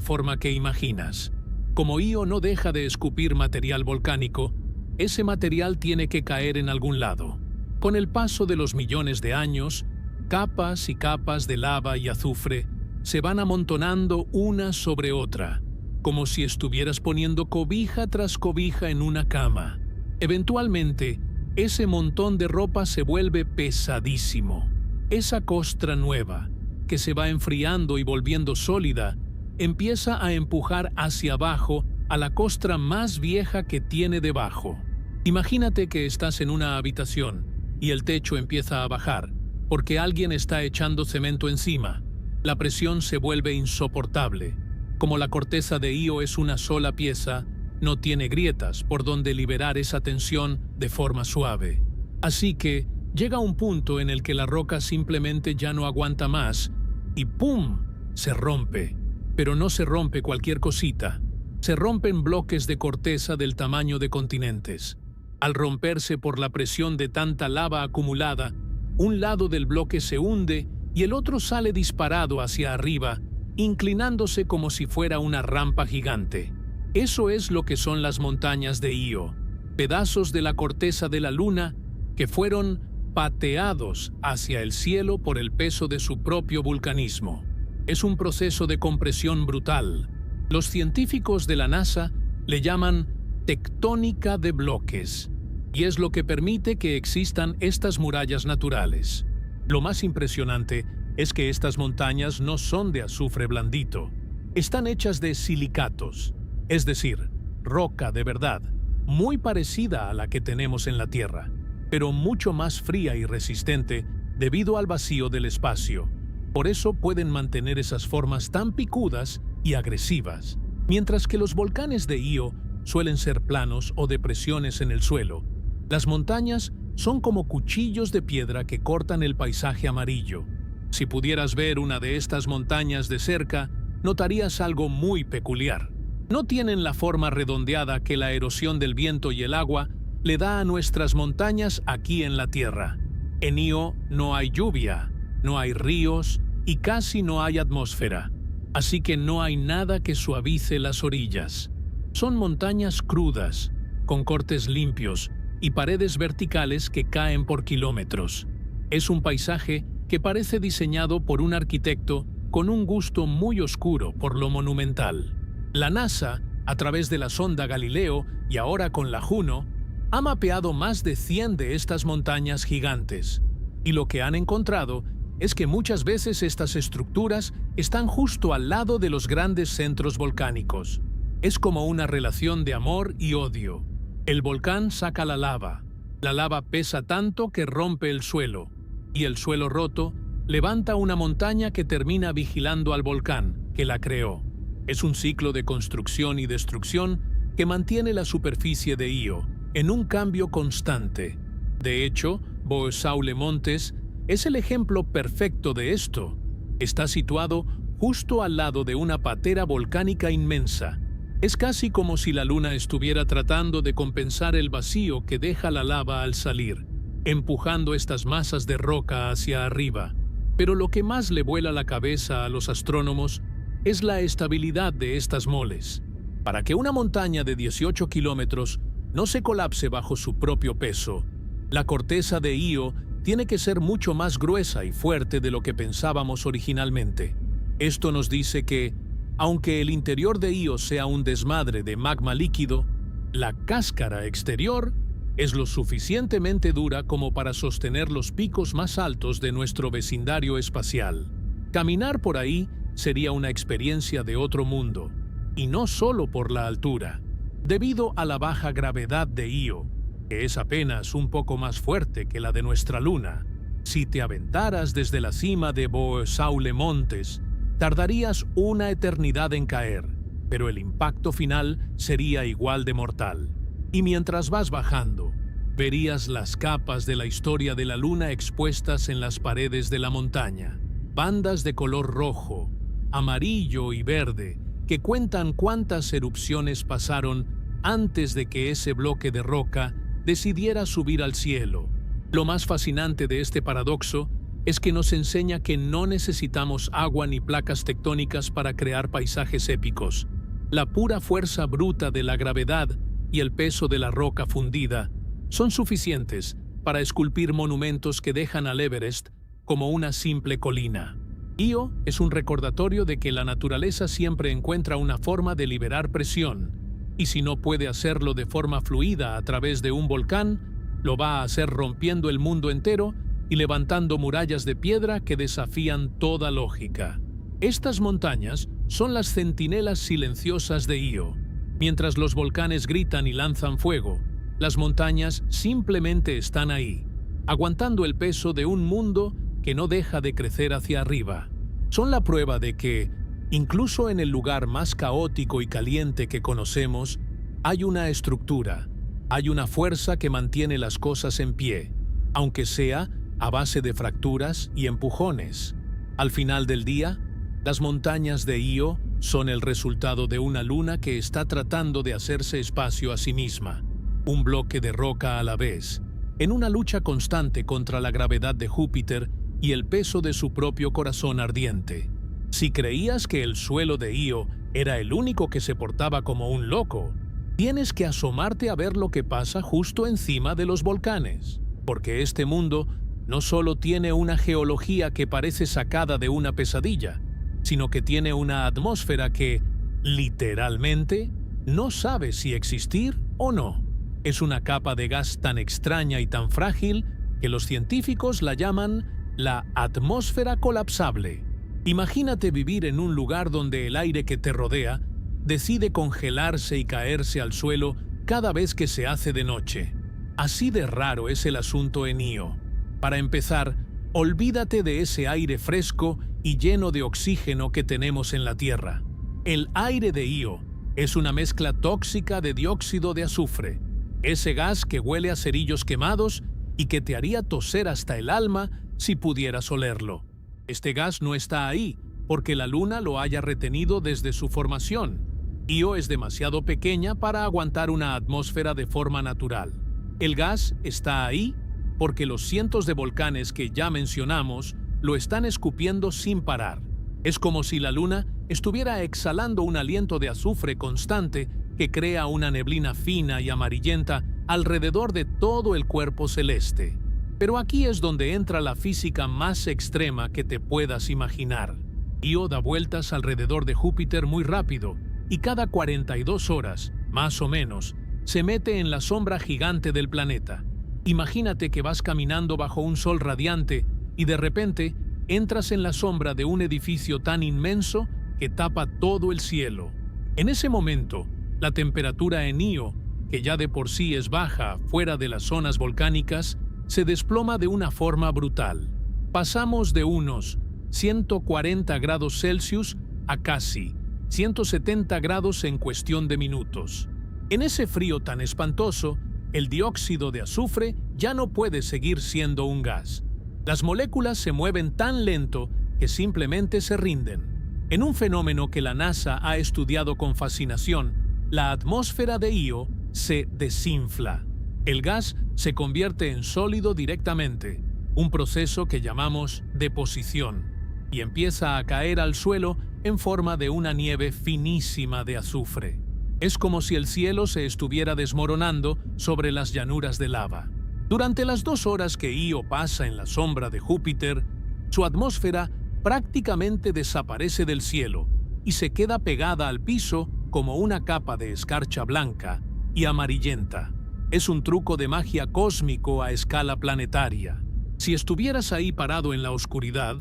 [SPEAKER 1] forma que imaginas. Como Io no deja de escupir material volcánico, ese material tiene que caer en algún lado. Con el paso de los millones de años, capas y capas de lava y azufre se van amontonando una sobre otra, como si estuvieras poniendo cobija tras cobija en una cama. Eventualmente, ese montón de ropa se vuelve pesadísimo. Esa costra nueva, que se va enfriando y volviendo sólida, empieza a empujar hacia abajo a la costra más vieja que tiene debajo. Imagínate que estás en una habitación y el techo empieza a bajar porque alguien está echando cemento encima. La presión se vuelve insoportable. Como la corteza de Io es una sola pieza, no tiene grietas por donde liberar esa tensión de forma suave. Así que llega un punto en el que la roca simplemente ya no aguanta más y ¡pum!, se rompe. Pero no se rompe cualquier cosita. Se rompen bloques de corteza del tamaño de continentes. Al romperse por la presión de tanta lava acumulada, un lado del bloque se hunde y el otro sale disparado hacia arriba, inclinándose como si fuera una rampa gigante. Eso es lo que son las montañas de Io, pedazos de la corteza de la luna que fueron pateados hacia el cielo por el peso de su propio vulcanismo. Es un proceso de compresión brutal. Los científicos de la NASA le llaman tectónica de bloques, y es lo que permite que existan estas murallas naturales. Lo más impresionante es que estas montañas no son de azufre blandito. Están hechas de silicatos, es decir, roca de verdad, muy parecida a la que tenemos en la Tierra, pero mucho más fría y resistente debido al vacío del espacio. Por eso pueden mantener esas formas tan picudas y agresivas, mientras que los volcanes de Io suelen ser planos o depresiones en el suelo. Las montañas son como cuchillos de piedra que cortan el paisaje amarillo. Si pudieras ver una de estas montañas de cerca, notarías algo muy peculiar. No tienen la forma redondeada que la erosión del viento y el agua le da a nuestras montañas aquí en la Tierra. En Io no hay lluvia, no hay ríos y casi no hay atmósfera, así que no hay nada que suavice las orillas. Son montañas crudas, con cortes limpios y paredes verticales que caen por kilómetros. Es un paisaje que parece diseñado por un arquitecto con un gusto muy oscuro por lo monumental. La NASA, a través de la sonda Galileo y ahora con la Juno, ha mapeado más de 100 de estas montañas gigantes, y lo que han encontrado es que muchas veces estas estructuras están justo al lado de los grandes centros volcánicos. Es como una relación de amor y odio. El volcán saca la lava pesa tanto que rompe el suelo, y el suelo roto levanta una montaña que termina vigilando al volcán que la creó. Es un ciclo de construcción y destrucción que mantiene la superficie de Io en un cambio constante. De hecho, Bo Saul Montes es el ejemplo perfecto de esto. Está situado justo al lado de una patera volcánica inmensa, Es casi como si la luna estuviera tratando de compensar el vacío que deja la lava al salir, empujando estas masas de roca hacia arriba. Pero lo que más le vuela la cabeza a los astrónomos es la estabilidad de estas moles. Para que una montaña de 18 kilómetros no se colapse bajo su propio peso, la corteza de Io tiene que ser mucho más gruesa y fuerte de lo que pensábamos originalmente. Esto nos dice que, aunque el interior de Io sea un desmadre de magma líquido, la cáscara exterior es lo suficientemente dura como para sostener los picos más altos de nuestro vecindario espacial. Caminar por ahí sería una experiencia de otro mundo, y no solo por la altura. Debido a la baja gravedad de Io, que es apenas un poco más fuerte que la de nuestra luna, si te aventaras desde la cima de Boesaule Montes, tardarías una eternidad en caer, pero el impacto final sería igual de mortal. Y mientras vas bajando, verías las capas de la historia de la luna expuestas en las paredes de la montaña, bandas de color rojo, amarillo y verde que cuentan cuántas erupciones pasaron antes de que ese bloque de roca decidiera subir al cielo. Lo más fascinante de este paradoxo es que nos enseña que no necesitamos agua ni placas tectónicas para crear paisajes épicos. La pura fuerza bruta de la gravedad y el peso de la roca fundida son suficientes para esculpir monumentos que dejan al Everest como una simple colina. Io es un recordatorio de que la naturaleza siempre encuentra una forma de liberar presión, y si no puede hacerlo de forma fluida a través de un volcán, lo va a hacer rompiendo el mundo entero y levantando murallas de piedra que desafían toda lógica. Estas montañas son las centinelas silenciosas de Io. Mientras los volcanes gritan y lanzan fuego, las montañas simplemente están ahí, aguantando el peso de un mundo que no deja de crecer hacia arriba. Son la prueba de que, incluso en el lugar más caótico y caliente que conocemos, hay una estructura, hay una fuerza que mantiene las cosas en pie, aunque sea a base de fracturas y empujones. Al final del día, las montañas de Io son el resultado de una luna que está tratando de hacerse espacio a sí misma, un bloque de roca a la vez, en una lucha constante contra la gravedad de Júpiter y el peso de su propio corazón ardiente. Si creías que el suelo de Io era el único que se portaba como un loco, tienes que asomarte a ver lo que pasa justo encima de los volcanes, porque este mundo no solo tiene una geología que parece sacada de una pesadilla, sino que tiene una atmósfera que, literalmente, no sabe si existir o no. Es una capa de gas tan extraña y tan frágil que los científicos la llaman la atmósfera colapsable. Imagínate vivir en un lugar donde el aire que te rodea decide congelarse y caerse al suelo cada vez que se hace de noche. Así de raro es el asunto en Io. Para empezar, olvídate de ese aire fresco y lleno de oxígeno que tenemos en la Tierra. El aire de Io es una mezcla tóxica de dióxido de azufre, ese gas que huele a cerillos quemados y que te haría toser hasta el alma si pudieras olerlo. Este gas no está ahí porque la Luna lo haya retenido desde su formación. Io es demasiado pequeña para aguantar una atmósfera de forma natural. El gas está ahí porque los cientos de volcanes que ya mencionamos lo están escupiendo sin parar. Es como si la Luna estuviera exhalando un aliento de azufre constante que crea una neblina fina y amarillenta alrededor de todo el cuerpo celeste. Pero aquí es donde entra la física más extrema que te puedas imaginar. Io da vueltas alrededor de Júpiter muy rápido y cada 42 horas, más o menos, se mete en la sombra gigante del planeta. Imagínate que vas caminando bajo un sol radiante y de repente entras en la sombra de un edificio tan inmenso que tapa todo el cielo. En ese momento, la temperatura en Io, que ya de por sí es baja fuera de las zonas volcánicas, se desploma de una forma brutal. Pasamos de unos 140 grados Celsius a casi 170 grados en cuestión de minutos. En ese frío tan espantoso, el dióxido de azufre ya no puede seguir siendo un gas. Las moléculas se mueven tan lento que simplemente se rinden. En un fenómeno que la NASA ha estudiado con fascinación, la atmósfera de Io se desinfla. El gas se convierte en sólido directamente, un proceso que llamamos deposición, y empieza a caer al suelo en forma de una nieve finísima de azufre. Es como si el cielo se estuviera desmoronando sobre las llanuras de lava. Durante las 2 horas que Io pasa en la sombra de Júpiter, su atmósfera prácticamente desaparece del cielo y se queda pegada al piso como una capa de escarcha blanca y amarillenta. Es un truco de magia cósmico a escala planetaria. Si estuvieras ahí parado en la oscuridad,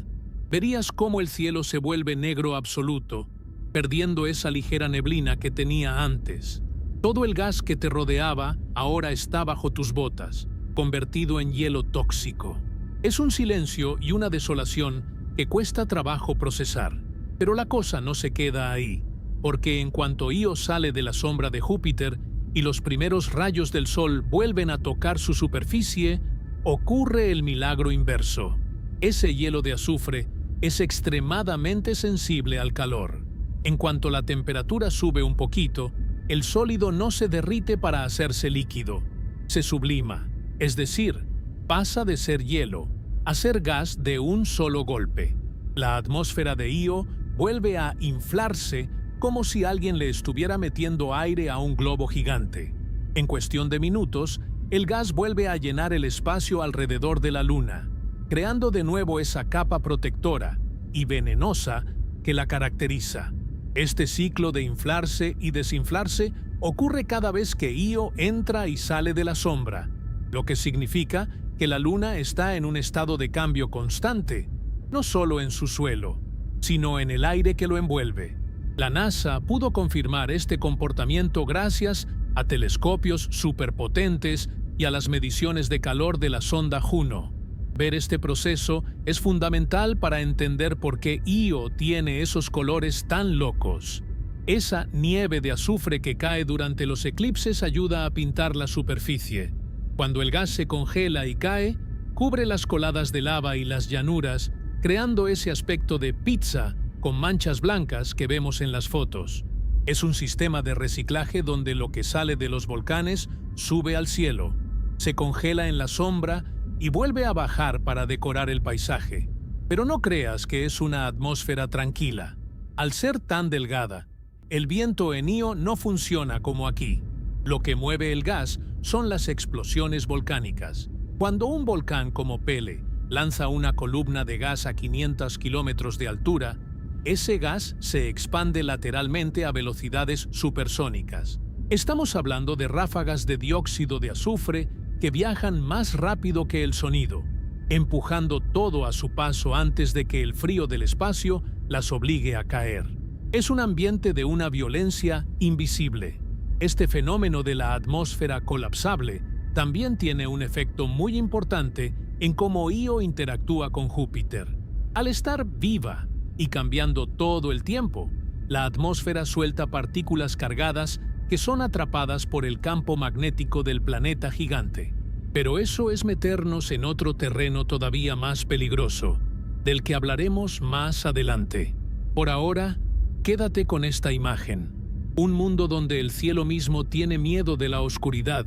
[SPEAKER 1] verías cómo el cielo se vuelve negro absoluto, perdiendo esa ligera neblina que tenía antes. Todo el gas que te rodeaba ahora está bajo tus botas, convertido en hielo tóxico. Es un silencio y una desolación que cuesta trabajo procesar. Pero la cosa no se queda ahí, porque en cuanto Io sale de la sombra de Júpiter y los primeros rayos del sol vuelven a tocar su superficie, ocurre el milagro inverso. Ese hielo de azufre es extremadamente sensible al calor. En cuanto la temperatura sube un poquito, el sólido no se derrite para hacerse líquido, se sublima, es decir, pasa de ser hielo a ser gas de un solo golpe. La atmósfera de Io vuelve a inflarse como si alguien le estuviera metiendo aire a un globo gigante. En cuestión de minutos, el gas vuelve a llenar el espacio alrededor de la Luna, creando de nuevo esa capa protectora y venenosa que la caracteriza. Este ciclo de inflarse y desinflarse ocurre cada vez que Io entra y sale de la sombra, lo que significa que la Luna está en un estado de cambio constante, no solo en su suelo, sino en el aire que lo envuelve. La NASA pudo confirmar este comportamiento gracias a telescopios superpotentes y a las mediciones de calor de la sonda Juno. Ver este proceso es fundamental para entender por qué Io tiene esos colores tan locos. Esa nieve de azufre que cae durante los eclipses ayuda a pintar la superficie. Cuando el gas se congela y cae, cubre las coladas de lava y las llanuras, creando ese aspecto de pizza con manchas blancas que vemos en las fotos. Es un sistema de reciclaje donde lo que sale de los volcanes sube al cielo, se congela en la sombra y vuelve a bajar para decorar el paisaje. Pero no creas que es una atmósfera tranquila. Al ser tan delgada, el viento en Io no funciona como aquí. Lo que mueve el gas son las explosiones volcánicas. Cuando un volcán como Pele lanza una columna de gas a 500 kilómetros de altura, ese gas se expande lateralmente a velocidades supersónicas. Estamos hablando de ráfagas de dióxido de azufre que viajan más rápido que el sonido, empujando todo a su paso antes de que el frío del espacio las obligue a caer. Es un ambiente de una violencia invisible. Este fenómeno de la atmósfera colapsable también tiene un efecto muy importante en cómo Io interactúa con Júpiter. Al estar viva y cambiando todo el tiempo, la atmósfera suelta partículas cargadas que son atrapadas por el campo magnético del planeta gigante. Pero eso es meternos en otro terreno todavía más peligroso, del que hablaremos más adelante. Por ahora, quédate con esta imagen. Un mundo donde el cielo mismo tiene miedo de la oscuridad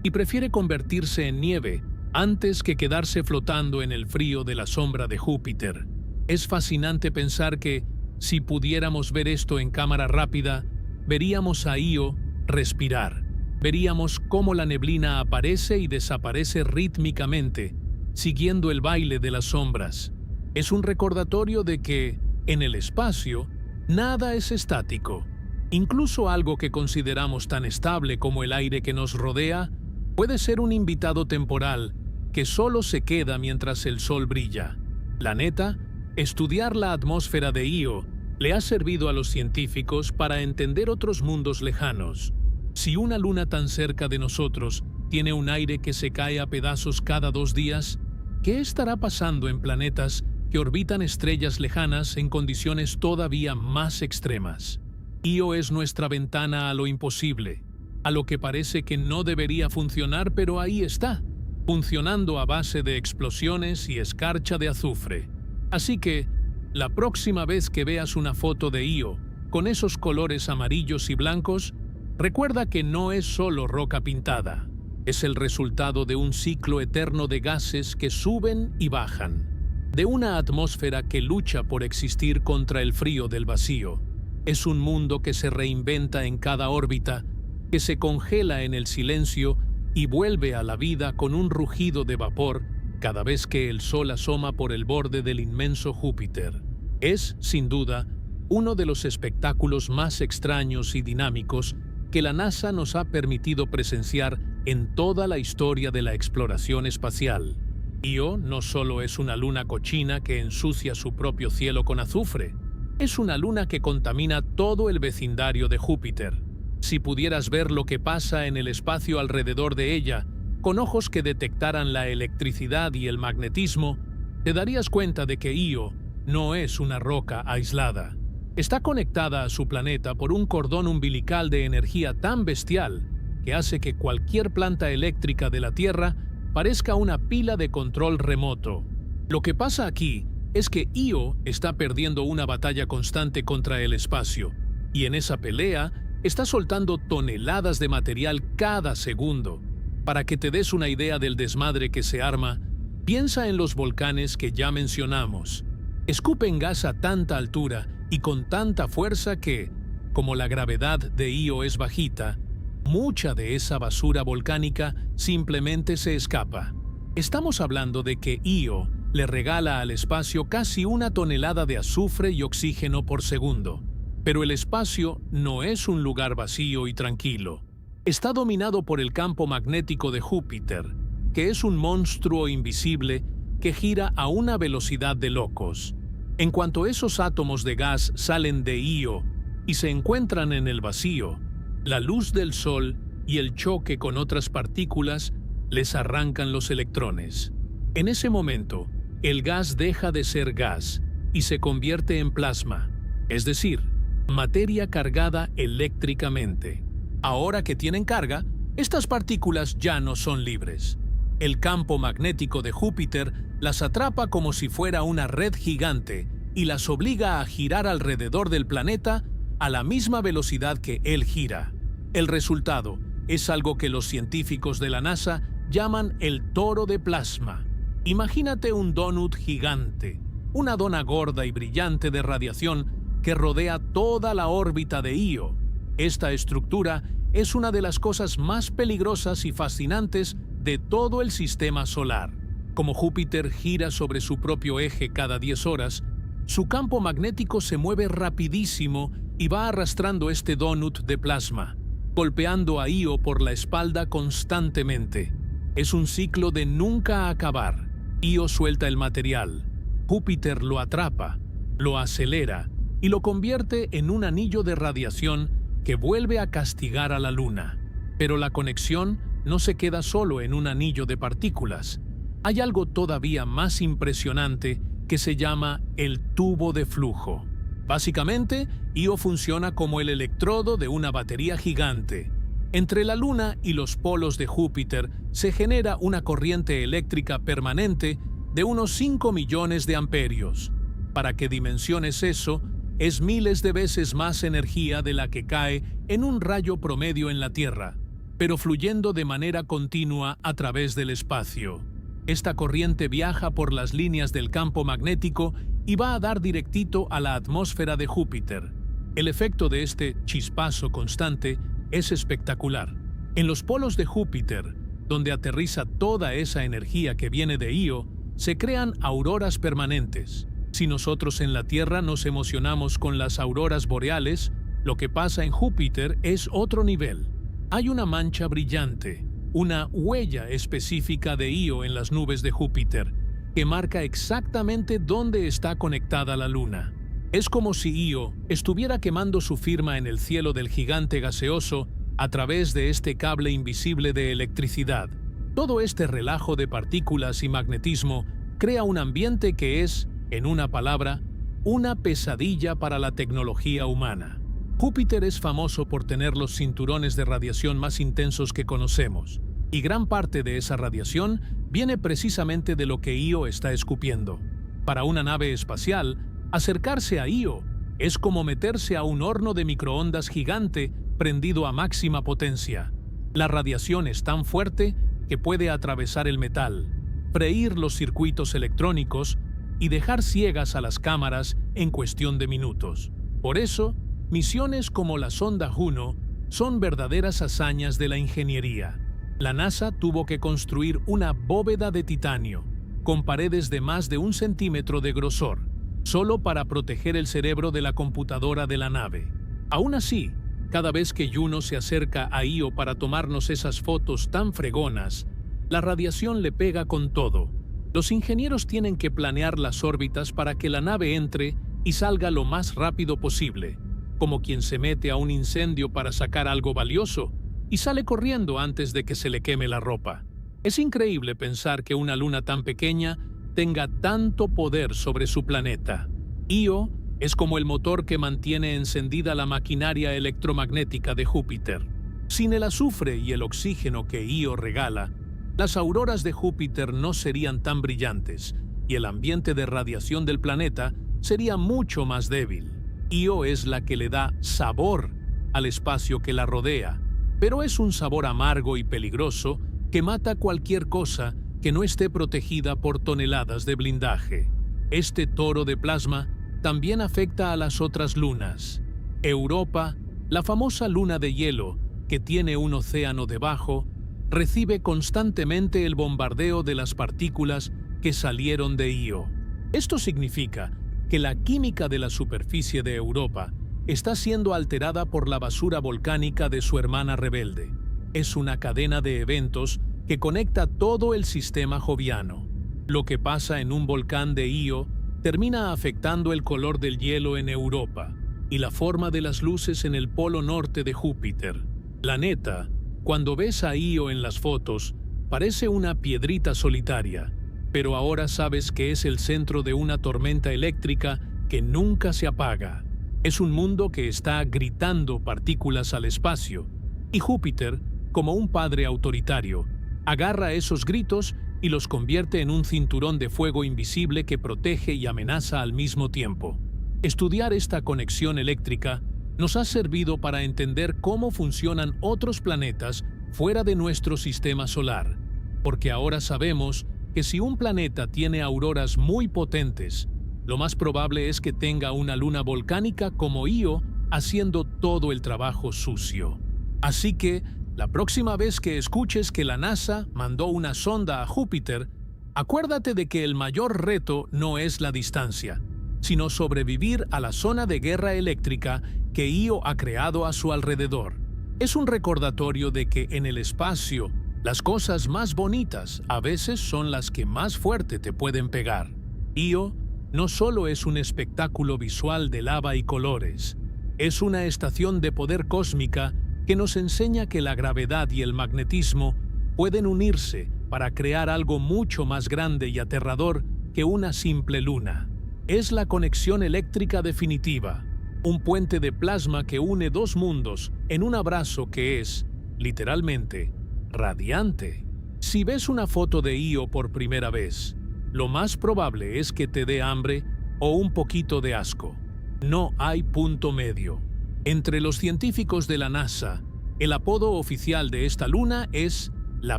[SPEAKER 1] y prefiere convertirse en nieve antes que quedarse flotando en el frío de la sombra de Júpiter. Es fascinante pensar que, si pudiéramos ver esto en cámara rápida, veríamos a Io respirar. Veríamos cómo la neblina aparece y desaparece rítmicamente, siguiendo el baile de las sombras. Es un recordatorio de que, en el espacio, nada es estático. Incluso algo que consideramos tan estable como el aire que nos rodea puede ser un invitado temporal que solo se queda mientras el sol brilla. La neta, estudiar la atmósfera de Io le ha servido a los científicos para entender otros mundos lejanos. Si una luna tan cerca de nosotros tiene un aire que se cae a pedazos cada 2 días, ¿qué estará pasando en planetas que orbitan estrellas lejanas en condiciones todavía más extremas? Io es nuestra ventana a lo imposible, a lo que parece que no debería funcionar, pero ahí está, funcionando a base de explosiones y escarcha de azufre. Así que, la próxima vez que veas una foto de Io con esos colores amarillos y blancos, Recuerda que no es solo roca pintada, es el resultado de un ciclo eterno de gases que suben y bajan, de una atmósfera que lucha por existir contra el frío del vacío. Es un mundo que se reinventa en cada órbita, que se congela en el silencio y vuelve a la vida con un rugido de vapor cada vez que el Sol asoma por el borde del inmenso Júpiter. Es, sin duda, uno de los espectáculos más extraños y dinámicos que la NASA nos ha permitido presenciar en toda la historia de la exploración espacial. Io no solo es una luna cochina que ensucia su propio cielo con azufre, es una luna que contamina todo el vecindario de Júpiter. Si pudieras ver lo que pasa en el espacio alrededor de ella, con ojos que detectaran la electricidad y el magnetismo, te darías cuenta de que Io no es una roca aislada. Está conectada a su planeta por un cordón umbilical de energía tan bestial que hace que cualquier planta eléctrica de la Tierra parezca una pila de control remoto. Lo que pasa aquí es que Io está perdiendo una batalla constante contra el espacio, y en esa pelea está soltando toneladas de material cada segundo. Para que te des una idea del desmadre que se arma, piensa en los volcanes que ya mencionamos. Escupen gas a tanta altura y con tanta fuerza que, como la gravedad de Io es bajita, mucha de esa basura volcánica simplemente se escapa. Estamos hablando de que Io le regala al espacio casi 1 tonelada de azufre y oxígeno por segundo. Pero el espacio no es un lugar vacío y tranquilo. Está dominado por el campo magnético de Júpiter, que es un monstruo invisible que gira a una velocidad de locos. En cuanto esos átomos de gas salen de Io y se encuentran en el vacío, la luz del Sol y el choque con otras partículas les arrancan los electrones. En ese momento, el gas deja de ser gas y se convierte en plasma, es decir, materia cargada eléctricamente. Ahora que tienen carga, estas partículas ya no son libres. El campo magnético de Júpiter las atrapa como si fuera una red gigante y las obliga a girar alrededor del planeta a la misma velocidad que él gira. El resultado es algo que los científicos de la NASA llaman el toro de plasma. Imagínate un donut gigante, una dona gorda y brillante de radiación que rodea toda la órbita de Io. Esta estructura es una de las cosas más peligrosas y fascinantes de todo el sistema solar. Como Júpiter gira sobre su propio eje cada 10 horas, su campo magnético se mueve rapidísimo y va arrastrando este donut de plasma, golpeando a Io por la espalda constantemente. Es un ciclo de nunca acabar. Io suelta el material, Júpiter lo atrapa, lo acelera y lo convierte en un anillo de radiación que vuelve a castigar a la Luna. Pero la conexión no se queda solo en un anillo de partículas. Hay algo todavía más impresionante que se llama el tubo de flujo. Básicamente, Io funciona como el electrodo de una batería gigante. Entre la Luna y los polos de Júpiter se genera una corriente eléctrica permanente de unos 5 millones de amperios. Para que dimensiones eso, es miles de veces más energía de la que cae en un rayo promedio en la Tierra, pero fluyendo de manera continua a través del espacio. Esta corriente viaja por las líneas del campo magnético y va a dar directito a la atmósfera de Júpiter. El efecto de este chispazo constante es espectacular. En los polos de Júpiter, donde aterriza toda esa energía que viene de Io, se crean auroras permanentes. Si nosotros en la Tierra nos emocionamos con las auroras boreales, lo que pasa en Júpiter es otro nivel. Hay una mancha brillante, una huella específica de Io en las nubes de Júpiter, que marca exactamente dónde está conectada la Luna. Es como si Io estuviera quemando su firma en el cielo del gigante gaseoso a través de este cable invisible de electricidad. Todo este relajo de partículas y magnetismo crea un ambiente que es, en una palabra, una pesadilla para la tecnología humana. Júpiter es famoso por tener los cinturones de radiación más intensos que conocemos, y gran parte de esa radiación viene precisamente de lo que Io está escupiendo. Para una nave espacial, acercarse a Io es como meterse a un horno de microondas gigante prendido a máxima potencia. La radiación es tan fuerte que puede atravesar el metal, freír los circuitos electrónicos y dejar ciegas a las cámaras en cuestión de minutos. Por eso, misiones como la sonda Juno son verdaderas hazañas de la ingeniería. La NASA tuvo que construir una bóveda de titanio, con paredes de más de 1 centímetro de grosor, solo para proteger el cerebro de la computadora de la nave. Aún así, cada vez que Juno se acerca a Io para tomarnos esas fotos tan fregonas, la radiación le pega con todo. Los ingenieros tienen que planear las órbitas para que la nave entre y salga lo más rápido posible, como quien se mete a un incendio para sacar algo valioso y sale corriendo antes de que se le queme la ropa. Es increíble pensar que una luna tan pequeña tenga tanto poder sobre su planeta. Io es como el motor que mantiene encendida la maquinaria electromagnética de Júpiter. Sin el azufre y el oxígeno que Io regala, las auroras de Júpiter no serían tan brillantes y el ambiente de radiación del planeta sería mucho más débil. Io es la que le da sabor al espacio que la rodea, pero es un sabor amargo y peligroso que mata cualquier cosa que no esté protegida por toneladas de blindaje. Este toro de plasma también afecta a las otras lunas. Europa, la famosa luna de hielo, que tiene un océano debajo, recibe constantemente el bombardeo de las partículas que salieron de Io. Esto significa que la química de la superficie de Europa está siendo alterada por la basura volcánica de su hermana rebelde. Es una cadena de eventos que conecta todo el sistema joviano. Lo que pasa en un volcán de Io termina afectando el color del hielo en Europa y la forma de las luces en el polo norte de Júpiter. La neta, cuando ves a Io en las fotos, parece una piedrita solitaria, pero ahora sabes que es el centro de una tormenta eléctrica que nunca se apaga. Es un mundo que está gritando partículas al espacio, y Júpiter, como un padre autoritario, agarra esos gritos y los convierte en un cinturón de fuego invisible que protege y amenaza al mismo tiempo. Estudiar esta conexión eléctrica nos ha servido para entender cómo funcionan otros planetas fuera de nuestro sistema solar, porque ahora sabemos que si un planeta tiene auroras muy potentes, lo más probable es que tenga una luna volcánica como Io haciendo todo el trabajo sucio. Así que, la próxima vez que escuches que la NASA mandó una sonda a Júpiter, acuérdate de que el mayor reto no es la distancia, sino sobrevivir a la zona de guerra eléctrica que Io ha creado a su alrededor. Es un recordatorio de que en el espacio, las cosas más bonitas a veces son las que más fuerte te pueden pegar. Io no solo es un espectáculo visual de lava y colores, es una estación de poder cósmica que nos enseña que la gravedad y el magnetismo pueden unirse para crear algo mucho más grande y aterrador que una simple luna. Es la conexión eléctrica definitiva, un puente de plasma que une dos mundos en un abrazo que es, literalmente, radiante. Si ves una foto de Io por primera vez, lo más probable es que te dé hambre o un poquito de asco. No hay punto medio. Entre los científicos de la NASA, el apodo oficial de esta luna es la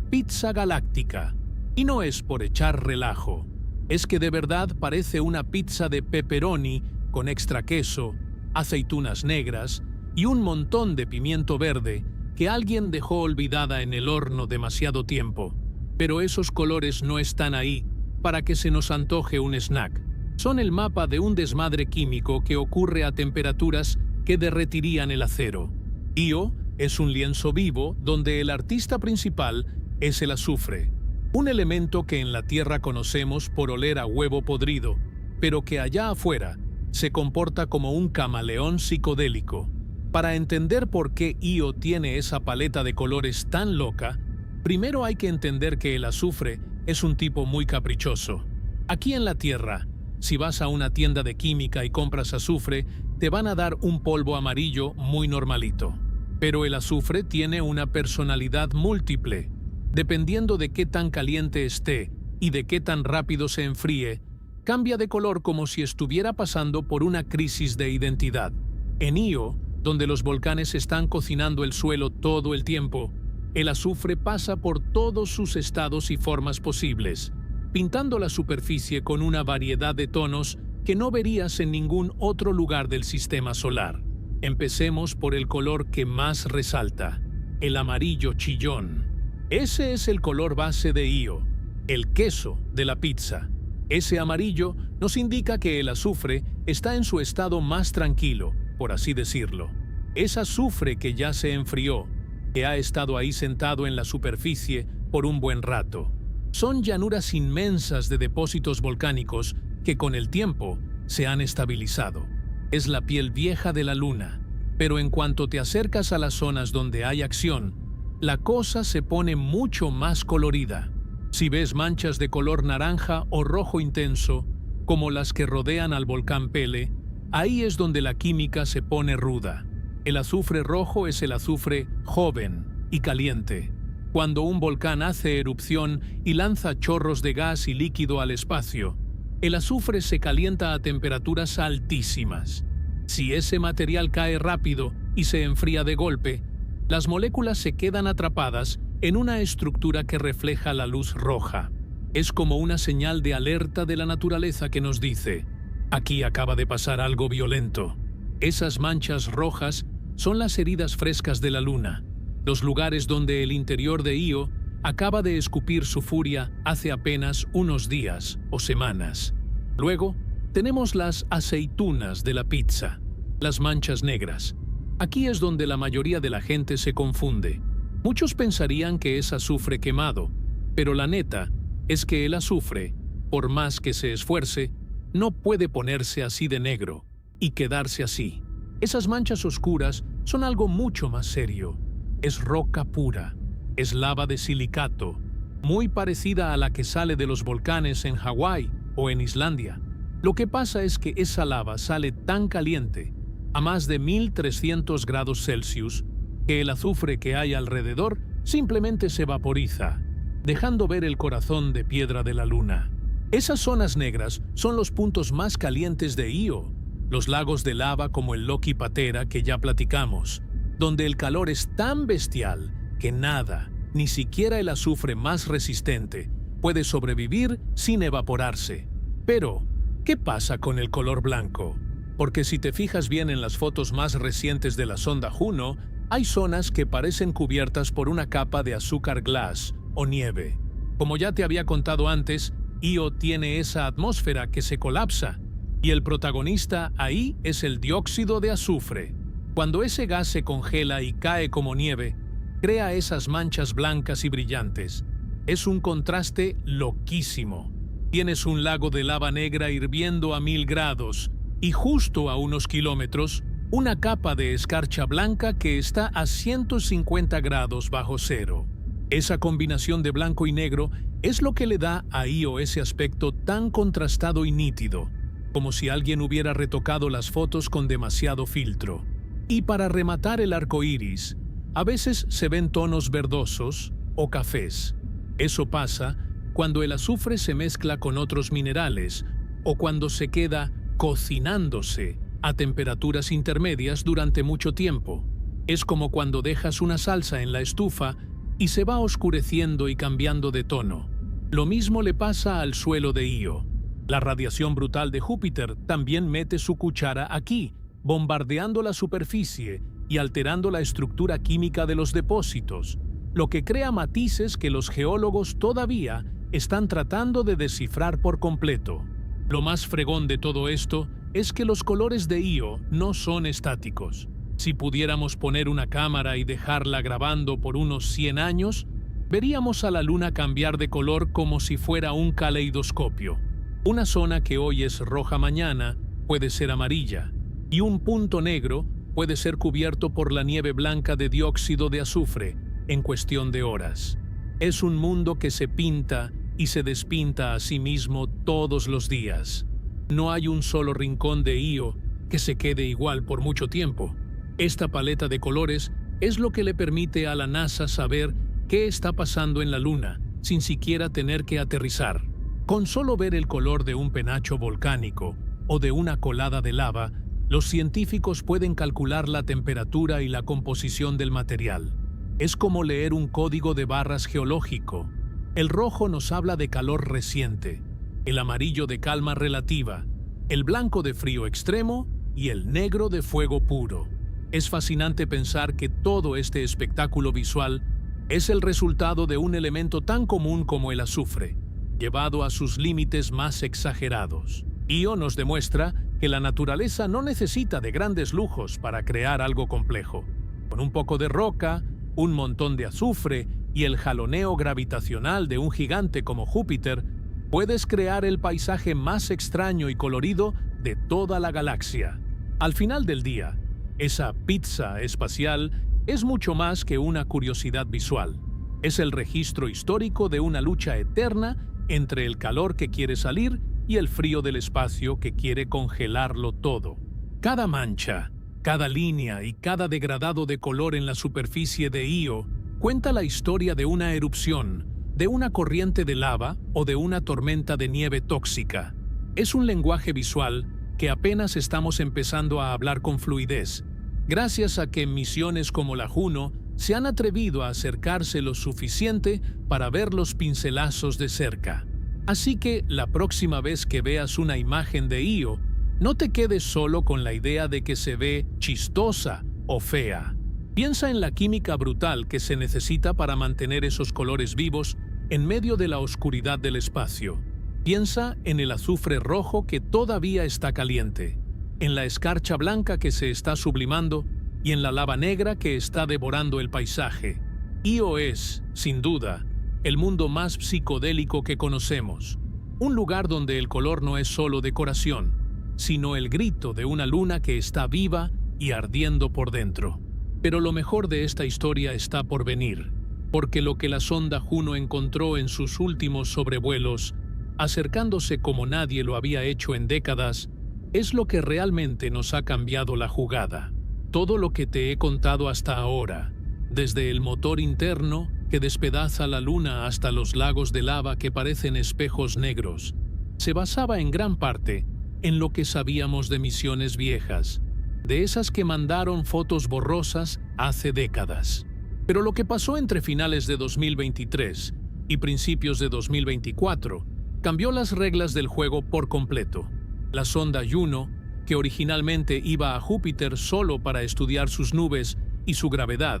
[SPEAKER 1] pizza galáctica. Y no es por echar relajo, es que de verdad parece una pizza de pepperoni con extra queso, aceitunas negras y un montón de pimiento verde que alguien dejó olvidada en el horno demasiado tiempo. Pero esos colores no están ahí para que se nos antoje un snack. Son el mapa de un desmadre químico que ocurre a temperaturas que derretirían el acero. Io es un lienzo vivo donde el artista principal es el azufre, un elemento que en la Tierra conocemos por oler a huevo podrido, pero que allá afuera se comporta como un camaleón psicodélico. Para entender por qué Io tiene esa paleta de colores tan loca, primero hay que entender que el azufre es un tipo muy caprichoso. Aquí en la Tierra, si vas a una tienda de química y compras azufre, te van a dar un polvo amarillo muy normalito. Pero el azufre tiene una personalidad múltiple. Dependiendo de qué tan caliente esté y de qué tan rápido se enfríe, cambia de color como si estuviera pasando por una crisis de identidad. En Io, donde los volcanes están cocinando el suelo todo el tiempo, el azufre pasa por todos sus estados y formas posibles, pintando la superficie con una variedad de tonos que no verías en ningún otro lugar del sistema solar. Empecemos por el color que más resalta, el amarillo chillón. Ese es el color base de Io, el queso de la pizza. Ese amarillo nos indica que el azufre está en su estado más tranquilo, por así decirlo. Es azufre que ya se enfrió, que ha estado ahí sentado en la superficie por un buen rato. Son llanuras inmensas de depósitos volcánicos que con el tiempo se han estabilizado. Es la piel vieja de la luna, pero en cuanto te acercas a las zonas donde hay acción, la cosa se pone mucho más colorida. Si ves manchas de color naranja o rojo intenso, como las que rodean al volcán Pele, ahí es donde la química se pone ruda. El azufre rojo es el azufre joven y caliente. Cuando un volcán hace erupción y lanza chorros de gas y líquido al espacio, el azufre se calienta a temperaturas altísimas. Si ese material cae rápido y se enfría de golpe, las moléculas se quedan atrapadas en una estructura que refleja la luz roja. Es como una señal de alerta de la naturaleza que nos dice: aquí acaba de pasar algo violento. Esas manchas rojas son las heridas frescas de la luna, los lugares donde el interior de Io acaba de escupir su furia hace apenas unos días o semanas. Luego, tenemos las aceitunas de la pizza, las manchas negras. Aquí es donde la mayoría de la gente se confunde. Muchos pensarían que es azufre quemado, pero la neta es que el azufre, por más que se esfuerce, no puede ponerse así de negro y quedarse así. Esas manchas oscuras son algo mucho más serio. Es roca pura, es lava de silicato, muy parecida a la que sale de los volcanes en Hawái o en Islandia. Lo que pasa es que esa lava sale tan caliente, a más de 1300 grados Celsius, que el azufre que hay alrededor simplemente se vaporiza, dejando ver el corazón de piedra de la luna. Esas zonas negras son los puntos más calientes de Io, los lagos de lava como el Loki Patera que ya platicamos, donde el calor es tan bestial que nada, ni siquiera el azufre más resistente, puede sobrevivir sin evaporarse. Pero, ¿qué pasa con el color blanco? Porque si te fijas bien en las fotos más recientes de la sonda Juno, hay zonas que parecen cubiertas por una capa de azúcar glass o nieve. Como ya te había contado antes, Io tiene esa atmósfera que se colapsa, y el protagonista ahí es el dióxido de azufre. Cuando ese gas se congela y cae como nieve, crea esas manchas blancas y brillantes. Es un contraste loquísimo. Tienes un lago de lava negra hirviendo a 1000 grados y justo a unos kilómetros, una capa de escarcha blanca que está a 150 grados bajo cero. Esa combinación de blanco y negro es lo que le da a Io ese aspecto tan contrastado y nítido, como si alguien hubiera retocado las fotos con demasiado filtro. Y para rematar el arco iris, a veces se ven tonos verdosos o cafés. Eso pasa cuando el azufre se mezcla con otros minerales o cuando se queda cocinándose a temperaturas intermedias durante mucho tiempo. Es como cuando dejas una salsa en la estufa y se va oscureciendo y cambiando de tono. Lo mismo le pasa al suelo de Io. La radiación brutal de Júpiter también mete su cuchara aquí, bombardeando la superficie y alterando la estructura química de los depósitos, lo que crea matices que los geólogos todavía están tratando de descifrar por completo. Lo más fregón de todo esto es que los colores de Io no son estáticos. Si pudiéramos poner una cámara y dejarla grabando por unos 100 años, veríamos a la luna cambiar de color como si fuera un caleidoscopio. Una zona que hoy es roja mañana puede ser amarilla, y un punto negro puede ser cubierto por la nieve blanca de dióxido de azufre en cuestión de horas. Es un mundo que se pinta y se despinta a sí mismo todos los días. No hay un solo rincón de Io que se quede igual por mucho tiempo. Esta paleta de colores es lo que le permite a la NASA saber qué está pasando en la Luna sin siquiera tener que aterrizar. Con solo ver el color de un penacho volcánico o de una colada de lava, Los científicos pueden calcular la temperatura y la composición del material. Es como leer un código de barras geológico. El rojo nos habla de calor reciente, el amarillo de calma relativa, el blanco de frío extremo y el negro de fuego puro. Es fascinante pensar que todo este espectáculo visual es el resultado de un elemento tan común como el azufre, llevado a sus límites más exagerados. Io nos demuestra que la naturaleza no necesita de grandes lujos para crear algo complejo. Con un poco de roca, un montón de azufre y el jaloneo gravitacional de un gigante como Júpiter, puedes crear el paisaje más extraño y colorido de toda la galaxia. Al final del día, esa pizza espacial es mucho más que una curiosidad visual. Es el registro histórico de una lucha eterna entre el calor que quiere salir y el frío del espacio que quiere congelarlo todo. Cada mancha, cada línea y cada degradado de color en la superficie de Io cuenta la historia de una erupción, de una corriente de lava o de una tormenta de nieve tóxica. Es un lenguaje visual que apenas estamos empezando a hablar con fluidez, gracias a que misiones como la Juno se han atrevido a acercarse lo suficiente para ver los pincelazos de cerca. Así que la próxima vez que veas una imagen de Io, no te quedes solo con la idea de que se ve chistosa o fea. Piensa en la química brutal que se necesita para mantener esos colores vivos en medio de la oscuridad del espacio. Piensa en el azufre rojo que todavía está caliente, en la escarcha blanca que se está sublimando y en la lava negra que está devorando el paisaje. Io es, sin duda, el mundo más psicodélico que conocemos. Un lugar donde el color no es solo decoración, sino el grito de una luna que está viva y ardiendo por dentro. Pero lo mejor de esta historia está por venir, porque lo que la sonda Juno encontró en sus últimos sobrevuelos, acercándose como nadie lo había hecho en décadas, es lo que realmente nos ha cambiado la jugada. Todo lo que te he contado hasta ahora, desde el motor interno que despedaza la luna hasta los lagos de lava que parecen espejos negros, se basaba en gran parte en lo que sabíamos de misiones viejas, de esas que mandaron fotos borrosas hace décadas. Pero lo que pasó entre finales de 2023 y principios de 2024 cambió las reglas del juego por completo. La sonda Juno, que originalmente iba a Júpiter solo para estudiar sus nubes y su gravedad,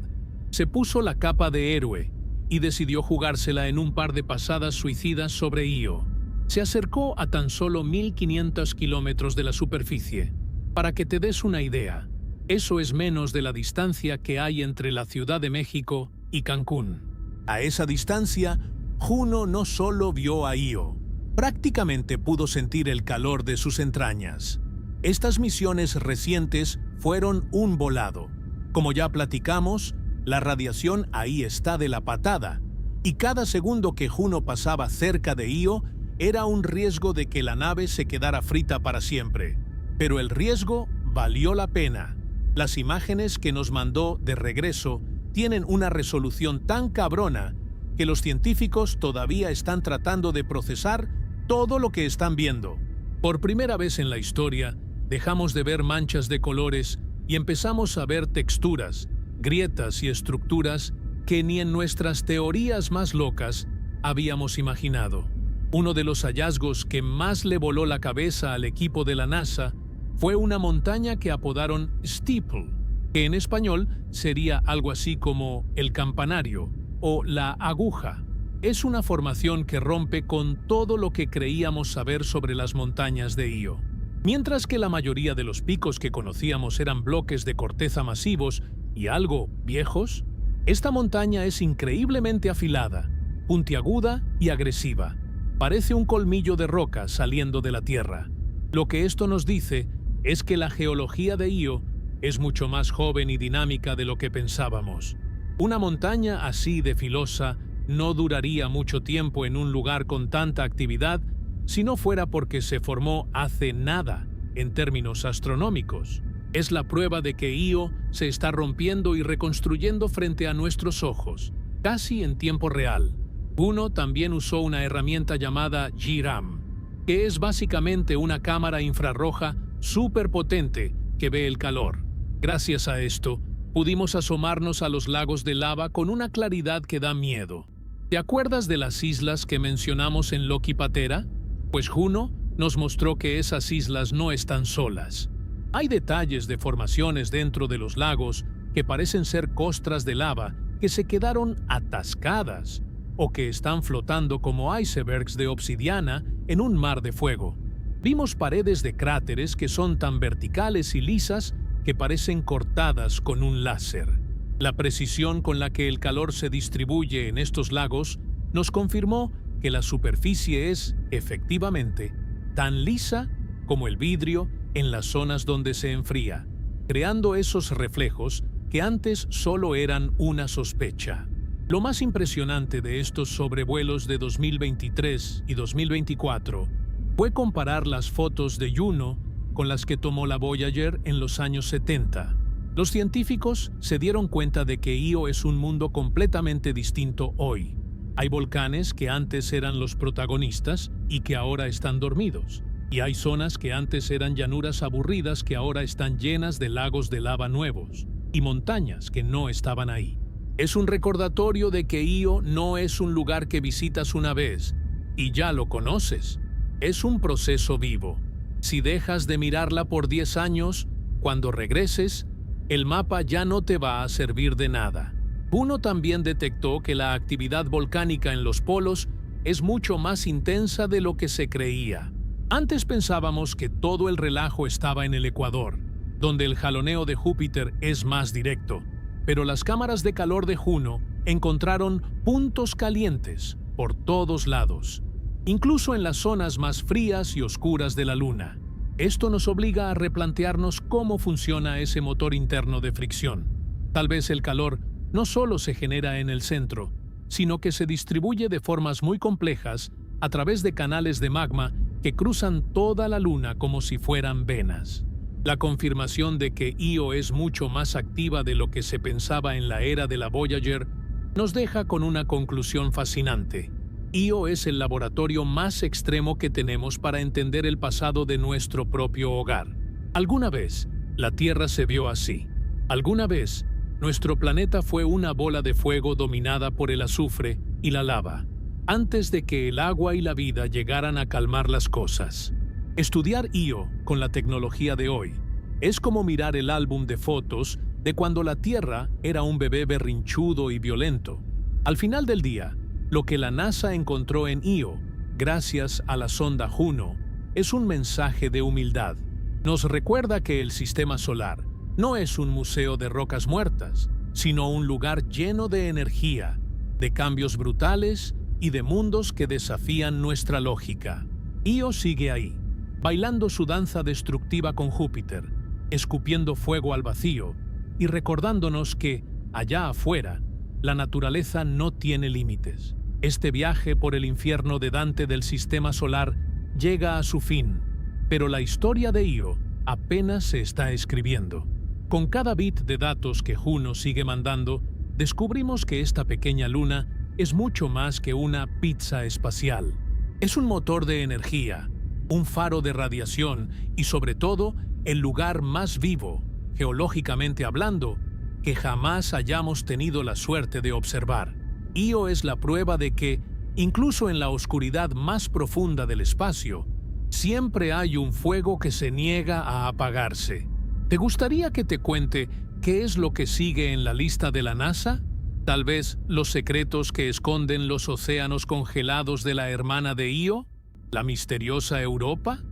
[SPEAKER 1] se puso la capa de héroe y decidió jugársela en un par de pasadas suicidas sobre Io. Se acercó a tan solo 1.500 kilómetros de la superficie. Para que te des una idea, eso es menos de la distancia que hay entre la Ciudad de México y Cancún. A esa distancia, Juno no solo vio a Io, prácticamente pudo sentir el calor de sus entrañas. Estas misiones recientes fueron un volado. Como ya platicamos, la radiación ahí está de la patada, y cada segundo que Juno pasaba cerca de Io era un riesgo de que la nave se quedara frita para siempre. Pero el riesgo valió la pena. Las imágenes que nos mandó de regreso tienen una resolución tan cabrona que los científicos todavía están tratando de procesar todo lo que están viendo. Por primera vez en la historia, dejamos de ver manchas de colores y empezamos a ver texturas, grietas y estructuras que ni en nuestras teorías más locas habíamos imaginado. Uno de los hallazgos que más le voló la cabeza al equipo de la NASA fue una montaña que apodaron Steeple, que en español sería algo así como el campanario o la aguja. Es una formación que rompe con todo lo que creíamos saber sobre las montañas de Io. Mientras que la mayoría de los picos que conocíamos eran bloques de corteza masivos y algo viejos, esta montaña es increíblemente afilada, puntiaguda y agresiva. Parece un colmillo de roca saliendo de la Tierra. Lo que esto nos dice es que la geología de Io es mucho más joven y dinámica de lo que pensábamos. Una montaña así de filosa no duraría mucho tiempo en un lugar con tanta actividad si no fuera porque se formó hace nada en términos astronómicos. Es la prueba de que Io se está rompiendo y reconstruyendo frente a nuestros ojos, casi en tiempo real. Juno también usó una herramienta llamada GRAM, que es básicamente una cámara infrarroja superpotente que ve el calor. Gracias a esto, pudimos asomarnos a los lagos de lava con una claridad que da miedo. ¿Te acuerdas de las islas que mencionamos en Loki Patera? Pues Juno nos mostró que esas islas no están solas. Hay detalles de formaciones dentro de los lagos que parecen ser costras de lava que se quedaron atascadas o que están flotando como icebergs de obsidiana en un mar de fuego. Vimos paredes de cráteres que son tan verticales y lisas que parecen cortadas con un láser. La precisión con la que el calor se distribuye en estos lagos nos confirmó que la superficie es, efectivamente, tan lisa como el vidrio en las zonas donde se enfría, creando esos reflejos que antes solo eran una sospecha. Lo más impresionante de estos sobrevuelos de 2023 y 2024 fue comparar las fotos de Juno con las que tomó la Voyager en los años 70. Los científicos se dieron cuenta de que Io es un mundo completamente distinto hoy. Hay volcanes que antes eran los protagonistas y que ahora están dormidos. Y hay zonas que antes eran llanuras aburridas que ahora están llenas de lagos de lava nuevos y montañas que no estaban ahí. Es un recordatorio de que Io no es un lugar que visitas una vez y ya lo conoces. Es un proceso vivo. Si dejas de mirarla por 10 años, cuando regreses, el mapa ya no te va a servir de nada. Juno también detectó que la actividad volcánica en los polos es mucho más intensa de lo que se creía. Antes pensábamos que todo el relajo estaba en el Ecuador, donde el jaloneo de Júpiter es más directo, pero las cámaras de calor de Juno encontraron puntos calientes por todos lados, incluso en las zonas más frías y oscuras de la Luna. Esto nos obliga a replantearnos cómo funciona ese motor interno de fricción. Tal vez el calor no solo se genera en el centro, sino que se distribuye de formas muy complejas a través de canales de magma que cruzan toda la Luna como si fueran venas. La confirmación de que Io es mucho más activa de lo que se pensaba en la era de la Voyager nos deja con una conclusión fascinante. Io es el laboratorio más extremo que tenemos para entender el pasado de nuestro propio hogar. Alguna vez, la Tierra se vio así. Alguna vez, nuestro planeta fue una bola de fuego dominada por el azufre y la lava, antes de que el agua y la vida llegaran a calmar las cosas. Estudiar Io con la tecnología de hoy es como mirar el álbum de fotos de cuando la Tierra era un bebé berrinchudo y violento. Al final del día, lo que la NASA encontró en Io, gracias a la sonda Juno, es un mensaje de humildad. Nos recuerda que el sistema solar no es un museo de rocas muertas, sino un lugar lleno de energía, de cambios brutales y de mundos que desafían nuestra lógica. Io sigue ahí, bailando su danza destructiva con Júpiter, escupiendo fuego al vacío y recordándonos que, allá afuera, la naturaleza no tiene límites. Este viaje por el infierno de Dante del sistema solar llega a su fin, pero la historia de Io apenas se está escribiendo. Con cada bit de datos que Juno sigue mandando, descubrimos que esta pequeña luna es mucho más que una pizza espacial. Es un motor de energía, un faro de radiación y, sobre todo, el lugar más vivo, geológicamente hablando, que jamás hayamos tenido la suerte de observar. Io es la prueba de que, incluso en la oscuridad más profunda del espacio, siempre hay un fuego que se niega a apagarse. ¿Te gustaría que te cuente qué es lo que sigue en la lista de la NASA? ¿Tal vez los secretos que esconden los océanos congelados de la hermana de Io? ¿La misteriosa Europa?